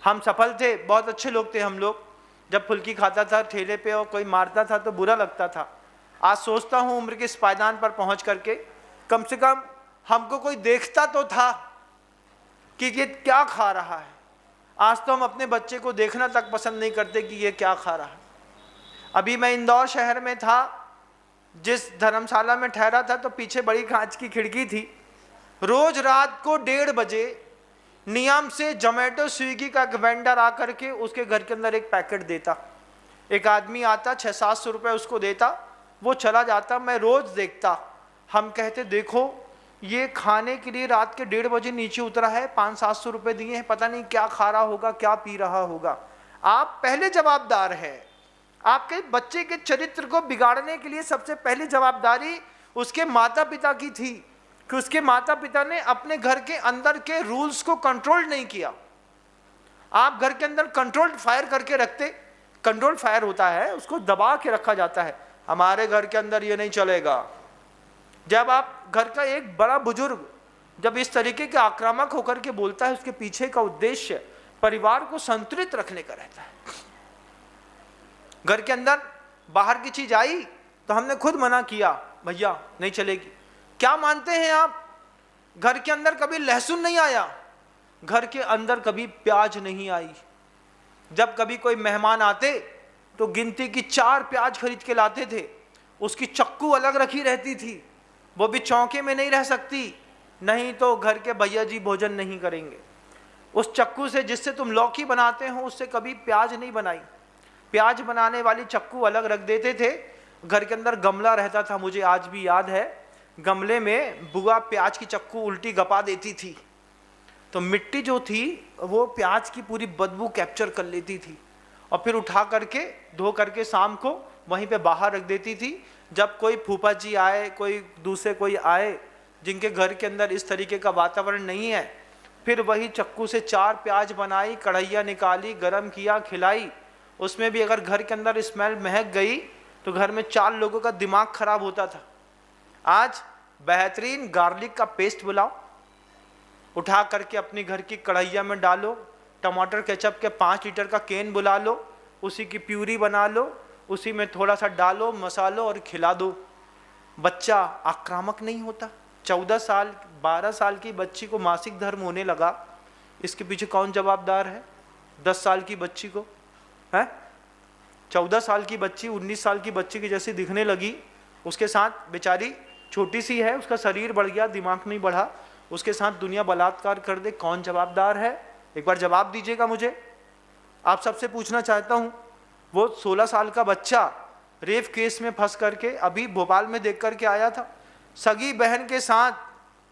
हम सफल थे, बहुत अच्छे लोग थे हम लोग। जब फुल्की खाता था ठेले पे और कोई मारता था तो बुरा लगता था। आज सोचता हूँ उम्र के इस पायदान पर पहुँच करके कम से कम हमको कोई देखता तो था कि ये क्या खा रहा है। आज तो हम अपने बच्चे को देखना तक पसंद नहीं करते कि ये क्या खा रहा है। अभी मैं इंदौर शहर में था, जिस धर्मशाला में ठहरा था तो पीछे बड़ी कांच की खिड़की थी। रोज रात को 1:30 बजे नियम से जोमेटो स्विगी का एक वेंडर आकर के उसके घर के अंदर एक पैकेट देता। एक आदमी आता, 600-700 रुपये उसको देता, वो चला जाता। मैं रोज देखता। हम कहते देखो ये खाने के लिए रात के 1:30 बजे नीचे उतरा है, 500-700 रुपये दिए हैं, पता नहीं क्या खा रहा होगा, क्या पी रहा होगा। आप पहले जवाबदार हैं। आपके बच्चे के चरित्र को बिगाड़ने के लिए सबसे पहली जवाबदारी उसके माता पिता की थी कि उसके माता पिता ने अपने घर के अंदर के रूल्स को कंट्रोल नहीं किया। आप घर के अंदर कंट्रोल्ड फायर करके रखते, कंट्रोल फायर होता है, उसको दबा के रखा जाता है, हमारे घर के अंदर ये नहीं चलेगा। जब आप घर का एक बड़ा बुजुर्ग जब इस तरीके के आक्रामक होकर के बोलता है, उसके पीछे का उद्देश्य परिवार को संतुलित रखने का रहता है। घर के अंदर बाहर की चीज आई तो हमने खुद मना किया, भैया नहीं चलेगी। क्या मानते हैं आप? घर के अंदर कभी लहसुन नहीं आया, घर के अंदर कभी प्याज नहीं आई। जब कभी कोई मेहमान आते तो गिनती की 4 प्याज खरीद के लाते थे। उसकी चक्कू अलग रखी रहती थी, वो भी चौके में नहीं रह सकती, नहीं तो घर के भैया जी भोजन नहीं करेंगे। उस चक्कू से जिससे तुम लौकी बनाते हो उससे कभी प्याज नहीं बनाई। प्याज बनाने वाली चक्कू अलग रख देते थे। घर के अंदर गमला रहता था, मुझे आज भी याद है, गमले में बुआ प्याज की चक्कू उल्टी गपा देती थी तो मिट्टी जो थी वो प्याज की पूरी बदबू कैप्चर कर लेती थी और फिर उठा करके धो करके शाम को वहीं पे बाहर रख देती थी। जब कोई फूफा जी आए, कोई दूसरे कोई आए जिनके घर के अंदर इस तरीके का वातावरण नहीं है, फिर वही चक्कू से 4 प्याज बनाई, कढ़ैया निकाली, गरम किया, खिलाई। उसमें भी अगर घर के अंदर स्मेल महक गई तो घर में 4 लोगों का दिमाग खराब होता था। आज बेहतरीन गार्लिक का पेस्ट बुलाओ, उठा करके अपनी घर की कढ़ैया में डालो, टमाटर केचप के 5 लीटर का केन बुला लो, उसी की प्यूरी बना लो, उसी में थोड़ा सा डालो, मसालो और खिला दो। बच्चा आक्रामक नहीं होता। 14 साल 12 साल की बच्ची को मासिक धर्म होने लगा, इसके पीछे कौन जवाबदार है? 10 साल की बच्ची को है, 14 साल की बच्ची 19 साल की बच्ची की जैसी दिखने लगी, उसके साथ बेचारी छोटी सी है, उसका शरीर बढ़ गया, दिमाग नहीं बढ़ा, उसके साथ दुनिया बलात्कार कर दे, कौन जवाबदार है? एक बार जवाब दीजिएगा मुझे। आप सबसे पूछना चाहता हूँ, वो 16 साल का बच्चा रेप केस में फंस करके अभी भोपाल में देख करके आया था, सगी बहन के साथ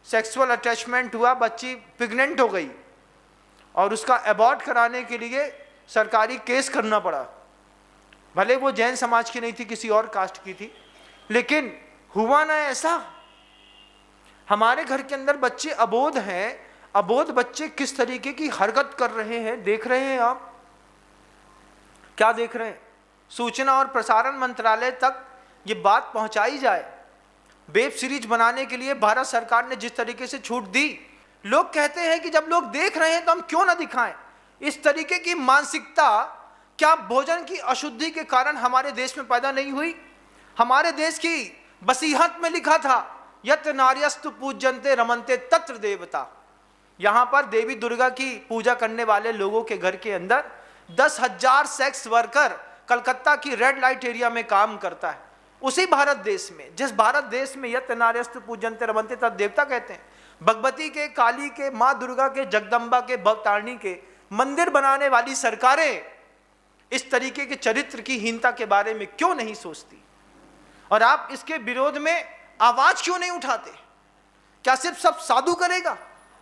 सेक्सुअल अटैचमेंट हुआ, बच्ची प्रेग्नेंट हो गई और उसका अबॉर्ट कराने के लिए सरकारी केस करना पड़ा। भले वो जैन समाज की नहीं थी, किसी और कास्ट की थी, लेकिन हुआ ना ऐसा। हमारे घर के अंदर बच्चे अबोध हैं, अबोध बच्चे किस तरीके की हरकत कर रहे हैं देख रहे हैं आप? क्या देख रहे हैं? सूचना और प्रसारण मंत्रालय तक ये बात पहुंचाई जाए। वेब सीरीज बनाने के लिए भारत सरकार ने जिस तरीके से छूट दी, लोग कहते हैं कि जब लोग देख रहे हैं तो हम क्यों ना दिखाएं। इस तरीके की मानसिकता क्या भोजन की अशुद्धि के कारण हमारे देश में पैदा नहीं हुई? हमारे देश की वसीहत में लिखा था, यत नार्यस्तु पूज्यन्ते रमन्ते तत्र देवता। यहां पर देवी दुर्गा की पूजा करने वाले लोगों के घर के अंदर 10,000 सेक्स वर्कर कलकत्ता की रेड लाइट एरिया में काम करता है। उसी भारत देश में, जिस भारत देश में यत नार्यस्तु पूज्यन्ते रमन्ते तत्र देवता कहते हैं, भगवती के, काली के, माँ दुर्गा के, जगदम्बा के, भवतारिणी के मंदिर बनाने वाली सरकारें इस तरीके के चरित्र की हीनता के बारे में क्यों नहीं सोचती? और आप इसके विरोध में आवाज क्यों नहीं उठाते? क्या सिर्फ सब साधु करेगा?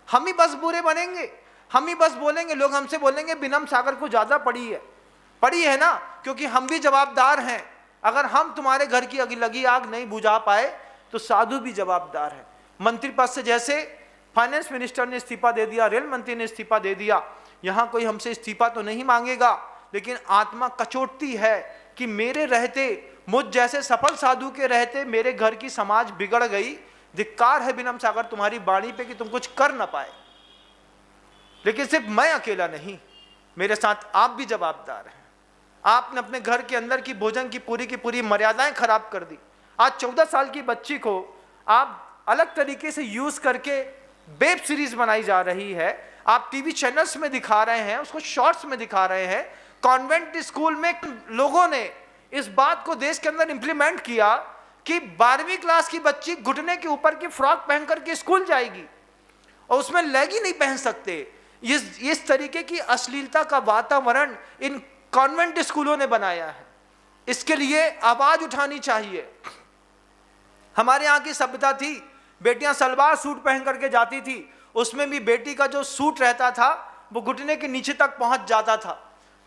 हम ही बस बुरे बनेंगे, हम ही बस बोलेंगे, लोग हमसे बोलेंगे विनम्र सागर को ज्यादा पड़ी है ना, क्योंकि हम भी जवाबदार हैं। अगर हम तुम्हारे घर की लगी आग नहीं बुझा पाए तो साधु भी जवाबदार है। मंत्री पद से जैसे फाइनेंस मिनिस्टर ने इस्तीफा दे दिया, रेल मंत्री ने इस्तीफा दे दिया, यहां कोई हमसे इस्तीफा तो नहीं मांगेगा, लेकिन आत्मा कचोटती है कि मेरे रहते, मुझ जैसे सफल साधु के रहते मेरे घर की समाज बिगड़ गई। धिक्कार है विनम्र सागर तुम्हारी वाणी पे कि तुम कुछ कर ना पाए। लेकिन सिर्फ मैं अकेला नहीं, मेरे साथ आप भी जवाबदार हैं। आपने अपने घर के अंदर की भोजन की पूरी मर्यादाएं खराब कर दी। आज 14 साल की बच्ची को आप अलग तरीके से यूज करके वेब सीरीज बनाई जा रही है, आप टीवी चैनल्स में दिखा रहे हैं, उसको शॉर्ट्स में दिखा रहे हैं। कॉन्वेंट स्कूल में लोगों ने इस बात को देश के अंदर इंप्लीमेंट किया कि 12वीं क्लास की बच्ची घुटने के ऊपर की फ्रॉक पहन करके स्कूल जाएगी और उसमें लेगी नहीं पहन सकते। इस तरीके की अश्लीलता का वातावरण इन कॉन्वेंट स्कूलों ने बनाया है। इसके लिए आवाज उठानी चाहिए। हमारे यहाँ की सभ्यता थी, बेटियां सलवार सूट पहन करके जाती थी, उसमें भी बेटी का जो सूट रहता था वो घुटने के नीचे तक पहुंच जाता था।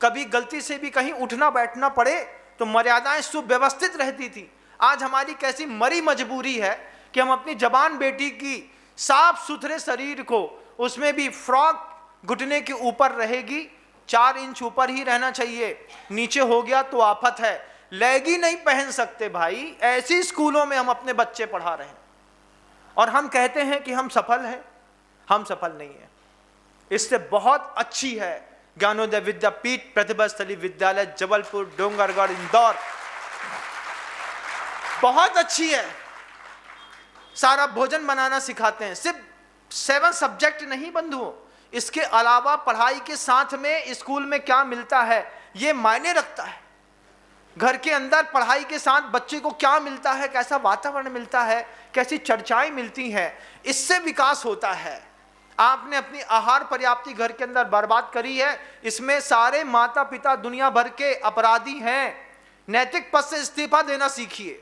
कभी गलती से भी कहीं उठना बैठना पड़े तो मर्यादाएं सुव्यवस्थित रहती थी। आज हमारी कैसी मरी मजबूरी है कि हम अपनी जवान बेटी की साफ सुथरे शरीर को, उसमें भी फ्रॉक घुटने के ऊपर रहेगी, 4 इंच ऊपर ही रहना चाहिए, नीचे हो गया तो आफत है। लेगी नहीं पहन सकते भाई। ऐसी स्कूलों में हम अपने बच्चे पढ़ा रहे हैं और हम कहते हैं कि हम सफल हैं। हम सफल नहीं है। इससे बहुत अच्छी है ज्ञानोदय विद्यापीठ प्रतिभा स्थली विद्यालय जबलपुर, डोंगरगढ़, इंदौर, बहुत अच्छी है। सारा भोजन बनाना सिखाते हैं। सिर्फ 7 सब्जेक्ट नहीं बंधुओं, इसके अलावा पढ़ाई के साथ में स्कूल में क्या मिलता है ये मायने रखता है। घर के अंदर पढ़ाई के साथ बच्चे को क्या मिलता है, कैसा वातावरण मिलता है, कैसी चर्चाएं मिलती हैं, इससे विकास होता है। आपने अपनी आहार पर्याप्ति घर के अंदर बर्बाद करी है। इसमें सारे माता पिता दुनिया भर के अपराधी हैं। नैतिक पद से इस्तीफा देना सीखिए।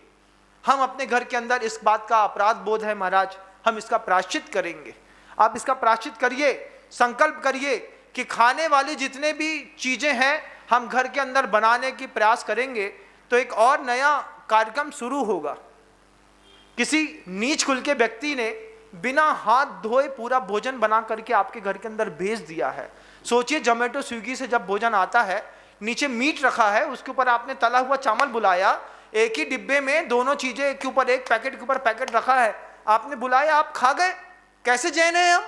हम अपने घर के अंदर इस बात का अपराध बोध है महाराज, हम इसका प्रायश्चित करेंगे। आप इसका प्रायश्चित करिए, संकल्प करिए कि खाने वाली जितने भी चीजें हैं हम घर के अंदर बनाने की प्रयास करेंगे तो एक और नया कार्यक्रम शुरू होगा। किसी नीच कुल के व्यक्ति ने बिना हाथ धोए पूरा भोजन बना करके आपके घर के अंदर भेज दिया है। सोचिए, जोमेटो स्विगी से जब भोजन आता है, नीचे मीट रखा है, उसके ऊपर आपने तला हुआ चावल बुलाया, एक ही डिब्बे में दोनों चीजें एक के ऊपर एक, पैकेट के ऊपर पैकेट रखा है, आपने बुलाया, आप खा गए। कैसे जैन हैं हम?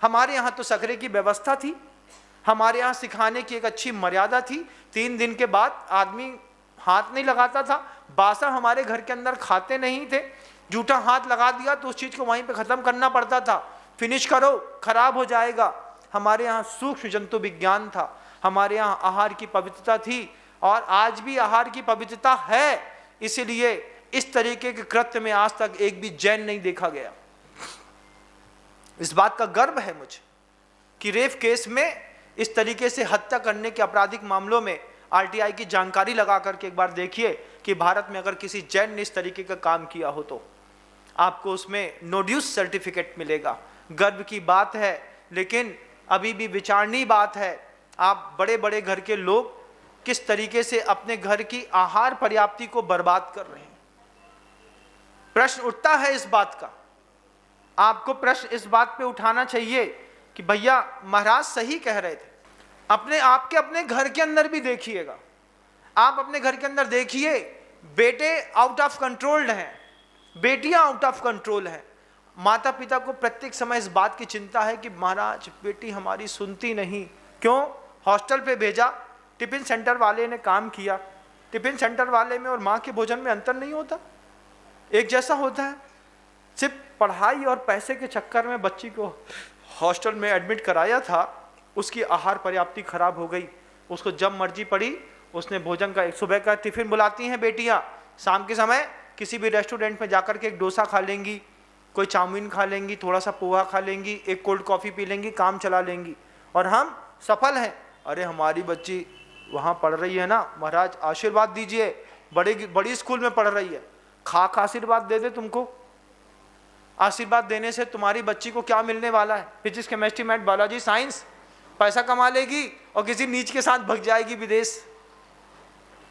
हमारे यहाँ तो सकरे की व्यवस्था थी, हमारे यहाँ सिखाने की एक अच्छी मर्यादा थी। 3 दिन के बाद आदमी हाथ नहीं लगाता था। बासा हमारे घर के अंदर खाते नहीं थे, जूठा हाथ लगा दिया तो उस चीज को वहीं पे खत्म करना पड़ता था। फिनिश करो, खराब हो जाएगा। हमारे यहाँ सूक्ष्म जंतु विज्ञान था, हमारे यहाँ आहार की पवित्रता थी, और आज भी आहार की पवित्रता है। इसीलिए इस तरीके के कृत्य में आज तक एक भी जैन नहीं देखा गया। इस बात का गर्व है मुझे कि रेप केस में इस तरीके से हत्या करने के आपराधिक मामलों में आरटीआई की जानकारी लगा करके एक बार देखिए कि भारत में अगर किसी जैन ने इस तरीके का काम किया हो तो आपको उसमें नोड्यूस सर्टिफिकेट मिलेगा। गर्व की बात है, लेकिन अभी भी विचारणीय बात है। आप बड़े बड़े घर के लोग किस तरीके से अपने घर की आहार पर्याप्ति को बर्बाद कर रहे हैं। प्रश्न उठता है इस बात का, आपको प्रश्न इस बात पे उठाना चाहिए कि भैया महाराज सही कह रहे थे। अपने घर के अंदर भी देखिएगा, आप अपने घर के अंदर देखिए, बेटे आउट ऑफ कंट्रोल्ड हैं, बेटियां आउट ऑफ कंट्रोल हैं। माता पिता को प्रत्येक समय इस बात की चिंता है कि महाराज बेटी हमारी सुनती नहीं, क्यों? हॉस्टल पे भेजा, टिफिन सेंटर वाले ने काम किया, टिफिन सेंटर वाले में और माँ के भोजन में अंतर नहीं होता, एक जैसा होता है। सिर्फ पढ़ाई और पैसे के चक्कर में बच्ची को हॉस्टल में एडमिट कराया था, उसकी आहार पर्याप्ति खराब हो गई। उसको जब मर्जी पड़ी उसने भोजन का, एक सुबह का टिफिन बुलाती हैं बेटियां, शाम के समय किसी भी रेस्टोरेंट में जाकर के एक डोसा खा लेंगी, कोई चाउमीन खा लेंगी, थोड़ा सा पोहा खा लेंगी, एक कोल्ड कॉफ़ी पी लेंगी, काम चला लेंगी, और हम सफल हैं। अरे हमारी बच्ची वहाँ पढ़ रही है ना, महाराज आशीर्वाद दीजिए, बड़ी स्कूल में पढ़ रही है, खाक आशीर्वाद दे दे तुमको। आशीर्वाद देने से तुम्हारी बच्ची को क्या मिलने वाला है? Physics, chemistry, math, biology, science, पैसा कमा लेगी और किसी नीच के साथ भग जाएगी विदेश।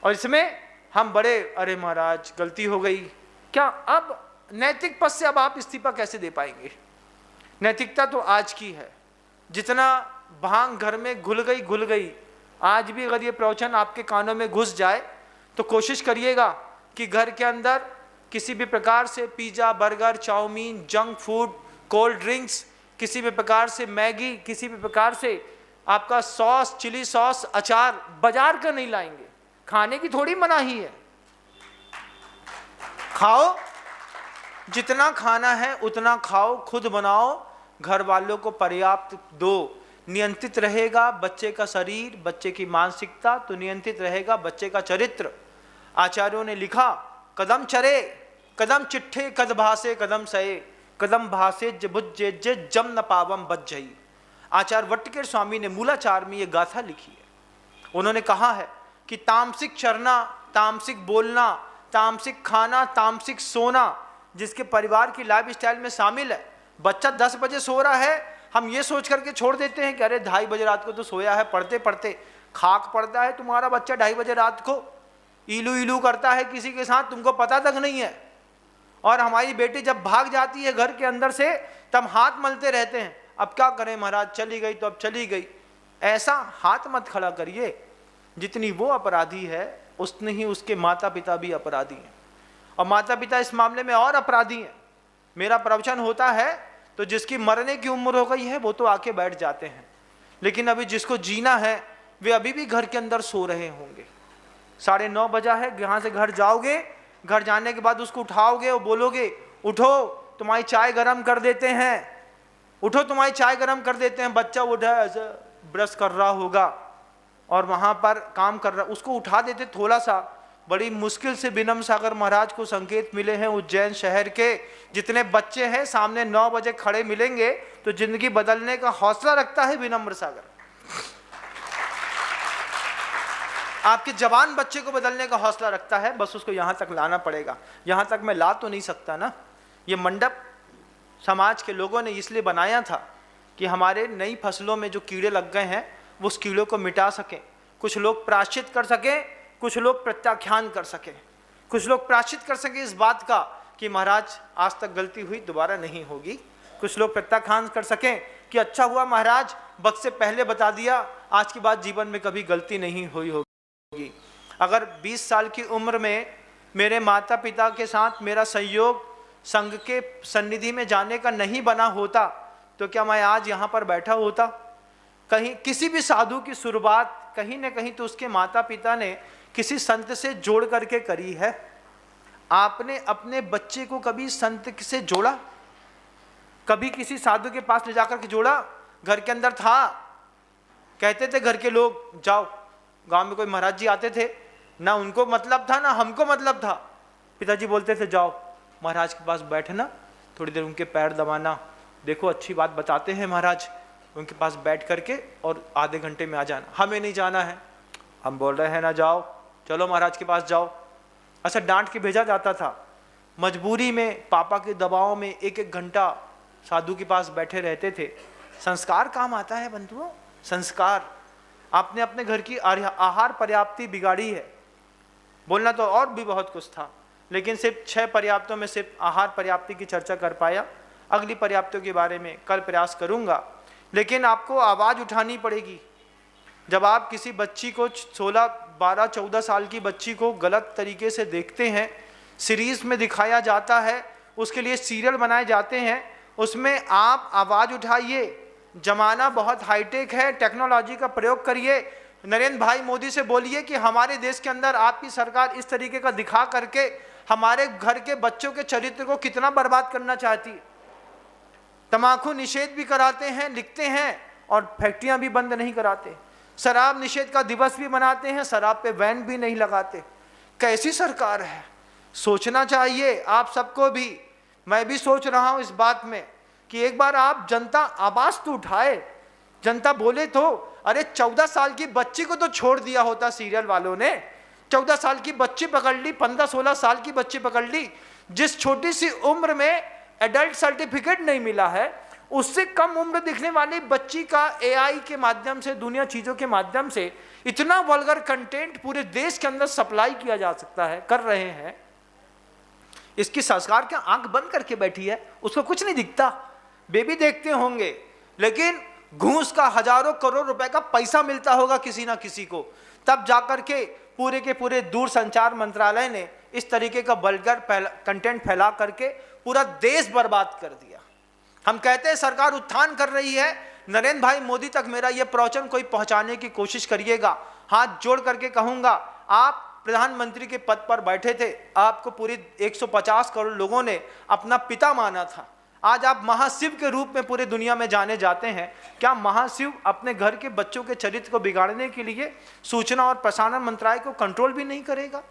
और इसमें हम बड़े, अरे महाराज गलती हो गई क्या? अब नैतिक पद से अब आप इस्तीफा कैसे दे पाएंगे? नैतिकता तो आज की है। जितना भांग घर में घुल गई। आज भी अगर ये प्रवचन आपके कानों में घुस जाए तो कोशिश करिएगा कि घर के अंदर किसी भी प्रकार से pizza, burger, chowmein, junk food, cold drinks, किसी भी प्रकार से मैगी, किसी भी प्रकार से आपका सॉस, चिली सॉस, अचार बाजार का नहीं लाएंगे। खाने की थोड़ी मनाही है, खाओ, जितना खाना है उतना खाओ, खुद बनाओ, घर वालों को पर्याप्त दो। नियंत्रित रहेगा बच्चे का शरीर, बच्चे की मानसिकता, तो नियंत्रित रहेगा बच्चे का चरित्र। आचार्यों ने लिखा, कदम चरे कदम चिट्ठे, कद भासे कदम सये, कदम भासे जबुज्जे जे जम न पावम बज्जई। आचार्य वट्टकेर स्वामी ने मूलाचार में ये गाथा लिखी है। उन्होंने कहा है कि तामसिक चरना, तामसिक बोलना, तामसिक खाना, तामसिक सोना जिसके परिवार की लाइफ स्टाइल में शामिल है। बच्चा 10 बजे सो रहा है, हम ये सोच करके छोड़ देते हैं कि अरे 2:30 बजे रात को तो सोया है, पढ़ते पढ़ते खाक पड़ता है तुम्हारा बच्चा 2:30 बजे रात को, इलू इलू करता है किसी के साथ, तुमको पता तक नहीं है। और हमारी बेटी जब भाग जाती है घर के अंदर से, तब हाथ मलते रहते हैं, अब क्या करें महाराज, चली गई तो अब चली गई। ऐसा हाथ मत खड़ा करिए। जितनी वो अपराधी है उतने ही उसके माता पिता भी अपराधी हैं, और माता पिता इस मामले में और अपराधी हैं। मेरा प्रवचन होता है तो जिसकी मरने की उम्र हो गई है वो तो आके बैठ जाते हैं, लेकिन अभी जिसको जीना है वे अभी भी घर के अंदर सो रहे होंगे। 9:30 बजा है, यहाँ से घर जाओगे, घर जाने के बाद उसको उठाओगे और बोलोगे उठो तुम्हारी चाय गरम कर देते हैं, उठो तुम्हारी चाय गरम कर देते हैं। बच्चा उठा, ऐसा ब्रश कर रहा होगा और वहाँ पर काम कर रहा, उसको उठा देते थोड़ा सा। बड़ी मुश्किल से विनम्र सागर महाराज को संकेत मिले हैं उज्जैन शहर के, जितने बच्चे हैं सामने 9 बजे खड़े मिलेंगे तो जिंदगी बदलने का हौसला रखता है विनम्र सागर। आपके जवान बच्चे को बदलने का हौसला रखता है, बस उसको यहाँ तक लाना पड़ेगा। यहाँ तक मैं ला तो नहीं सकता ना। ये मंडप समाज के लोगों ने इसलिए बनाया था कि हमारे नई फसलों में जो कीड़े लग गए हैं वो उस कीड़ों को मिटा सकें, कुछ लोग प्रायश्चित कर सकें, कुछ लोग प्रत्याख्यान कर सकें, कुछ लोग प्रायश्चित कर सकें इस बात का कि महाराज आज तक गलती हुई, दोबारा नहीं होगी। कुछ लोग प्रत्याख्यान कर सकें कि अच्छा हुआ महाराज वक्त से पहले बता दिया, आज के बाद जीवन में कभी गलती नहीं हुई होगी। अगर 20 साल की उम्र में मेरे माता पिता के साथ मेरा संयोग संघ के सन्निधि में जाने का नहीं बना होता तो क्या मैं आज यहाँ पर बैठा होता? कहीं किसी भी साधु की शुरुआत कहीं न कहीं तो उसके माता पिता ने किसी संत से जोड़ करके करी है। आपने अपने बच्चे को कभी संत से जोड़ा? कभी किसी साधु के पास ले जाकर के जोड़ा? घर के अंदर था, कहते थे घर के लोग जाओ, गांव में कोई महाराज जी आते थे, ना उनको मतलब था ना हमको मतलब था। पिताजी बोलते थे जाओ महाराज के पास बैठना, थोड़ी देर उनके पैर दबाना, देखो अच्छी बात बताते हैं महाराज, उनके पास बैठ करके और आधे घंटे में आ जाना। हमें नहीं जाना है, हम बोल रहे हैं ना जाओ, चलो महाराज के पास जाओ। अच्छा, डांट के भेजा जाता था, मजबूरी में पापा के दबाव में एक एक घंटा साधु के पास बैठे रहते थे। संस्कार काम आता है बंधुओं, संस्कार। आपने अपने घर की आहार पर्याप्ति बिगाड़ी है। बोलना तो और भी बहुत कुछ था, लेकिन सिर्फ 6 पर्याप्तों में सिर्फ आहार पर्याप्ति की चर्चा कर पाया। अगली पर्याप्तों के बारे में कल प्रयास करूंगा। लेकिन आपको आवाज़ उठानी पड़ेगी। जब आप किसी बच्ची को 16, 12, 14 साल की बच्ची को गलत तरीके से देखते हैं, सीरीज़ में दिखाया जाता है, उसके लिए सीरियल बनाए जाते हैं, उसमें आप आवाज़ उठाइए। जमाना बहुत हाईटेक है, टेक्नोलॉजी का प्रयोग करिए। नरेंद्र भाई मोदी से बोलिए कि हमारे देश के अंदर आपकी सरकार इस तरीके का दिखा करके हमारे घर के बच्चों के चरित्र को कितना बर्बाद करना चाहती है। तंबाकू निषेध भी कराते हैं, लिखते हैं, और फैक्ट्रियां भी बंद नहीं कराते। शराब निषेध का दिवस भी मनाते हैं, शराब पे बैन भी नहीं लगाते। कैसी सरकार है? सोचना चाहिए आप सबको भी। मैं भी सोच रहा हूं इस बात में कि एक बार आप जनता आवाज तो उठाए, जनता बोले तो। अरे 14 साल की बच्ची को तो छोड़ दिया होता सीरियल वालों ने। 14 साल की बच्ची पकड़ ली, 15-16 साल की बच्ची पकड़ ली, जिस छोटी सी उम्र में एडल्ट सर्टिफिकेट नहीं मिला है, उससे कम उम्र दिखने वाली बच्ची का एआई के माध्यम से, दुनिया चीजों के माध्यम से इतना वल्गर कंटेंट पूरे देश के अंदर सप्लाई किया जा सकता है, कर रहे हैं। इसकी संस्कार क्या आंख बंद करके बैठी है, उसको कुछ नहीं दिखता। बेबी देखते होंगे, लेकिन घूस का हजारों करोड़ रुपए का पैसा मिलता होगा किसी ना किसी को, तब जाकर के पूरे दूरसंचार मंत्रालय ने इस तरीके का वल्गर कंटेंट फैला करके पूरा देश बर्बाद कर दिया। हम कहते हैं सरकार उत्थान कर रही है, नरेंद्र भाई मोदी तक मेरा यह प्रवचन कोई पहुंचाने की कोशिश करिएगा। हाथ जोड़ करके कहूंगा, आप प्रधानमंत्री के पद पर बैठे थे, आपको पूरी 150 करोड़ लोगों ने अपना पिता माना था। आज आप महाशिव के रूप में पूरी दुनिया में जाने जाते हैं। क्या महाशिव अपने घर के बच्चों के चरित्र को बिगाड़ने के लिए सूचना और प्रसारण मंत्रालय को कंट्रोल भी नहीं करेगा?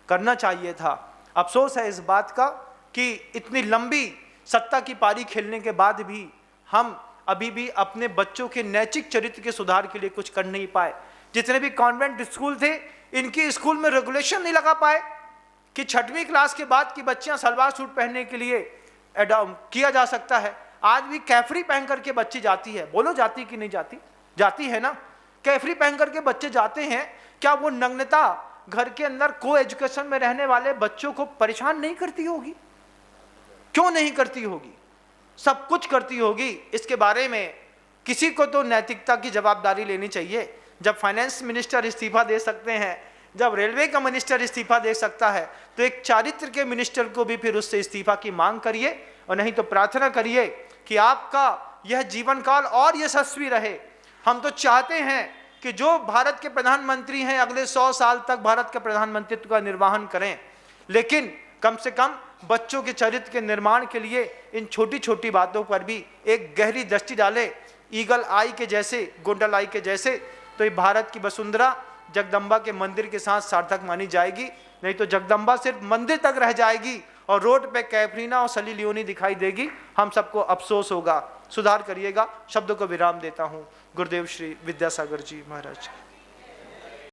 करना चाहिए था। अफसोस है इस बात का कि इतनी लंबी सत्ता की पारी खेलने के बाद भी हम अभी भी अपने बच्चों के नैतिक चरित्र के सुधार के लिए कुछ कर नहीं पाए। जितने भी कॉन्वेंट स्कूल थे, इनकी स्कूल में रेगुलेशन नहीं लगा पाए कि 6वीं क्लास के बाद की बच्चियां सलवार सूट पहनने के लिए किया जा सकता है। आज भी कैफरी पहन करके बच्ची जाती है। बोलो जाती कि नहीं जाती? जाती है ना। कैफरी पहन करके बच्चे जाते हैं। क्या वो नग्नता घर के अंदर को एजुकेशन में रहने वाले बच्चों को परेशान नहीं करती होगी? क्यों नहीं करती होगी? सब कुछ करती होगी। इसके बारे में किसी को तो नैतिकता की जवाबदारी लेनी चाहिए। जब फाइनेंस मिनिस्टर इस्तीफा दे सकते हैं, जब रेलवे का मिनिस्टर इस्तीफा दे सकता है, तो एक चारित्र के मिनिस्टर को भी फिर उससे इस्तीफा की मांग करिए, और नहीं तो प्रार्थना करिए कि आपका यह जीवन काल और यशस्वी रहे। हम तो चाहते हैं कि जो भारत के प्रधानमंत्री हैं अगले 100 साल तक भारत के प्रधानमंत्रित्व का निर्वहन करें, लेकिन कम से कम बच्चों के चरित्र के निर्माण के लिए इन छोटी छोटी बातों पर भी एक गहरी दृष्टि डालें। ईगल आई के जैसे, गोंडल आई के जैसे, तो ये भारत की वसुंधरा जगदम्बा के मंदिर के साथ सार्थक मानी जाएगी। नहीं तो जगदम्बा सिर्फ मंदिर तक रह जाएगी और रोड पे कैफरीना और सली लियोनी दिखाई देगी। हम सबको अफसोस होगा। सुधार करिएगा। शब्दों को विराम देता हूँ। गुरुदेव श्री विद्यासागर जी महाराज।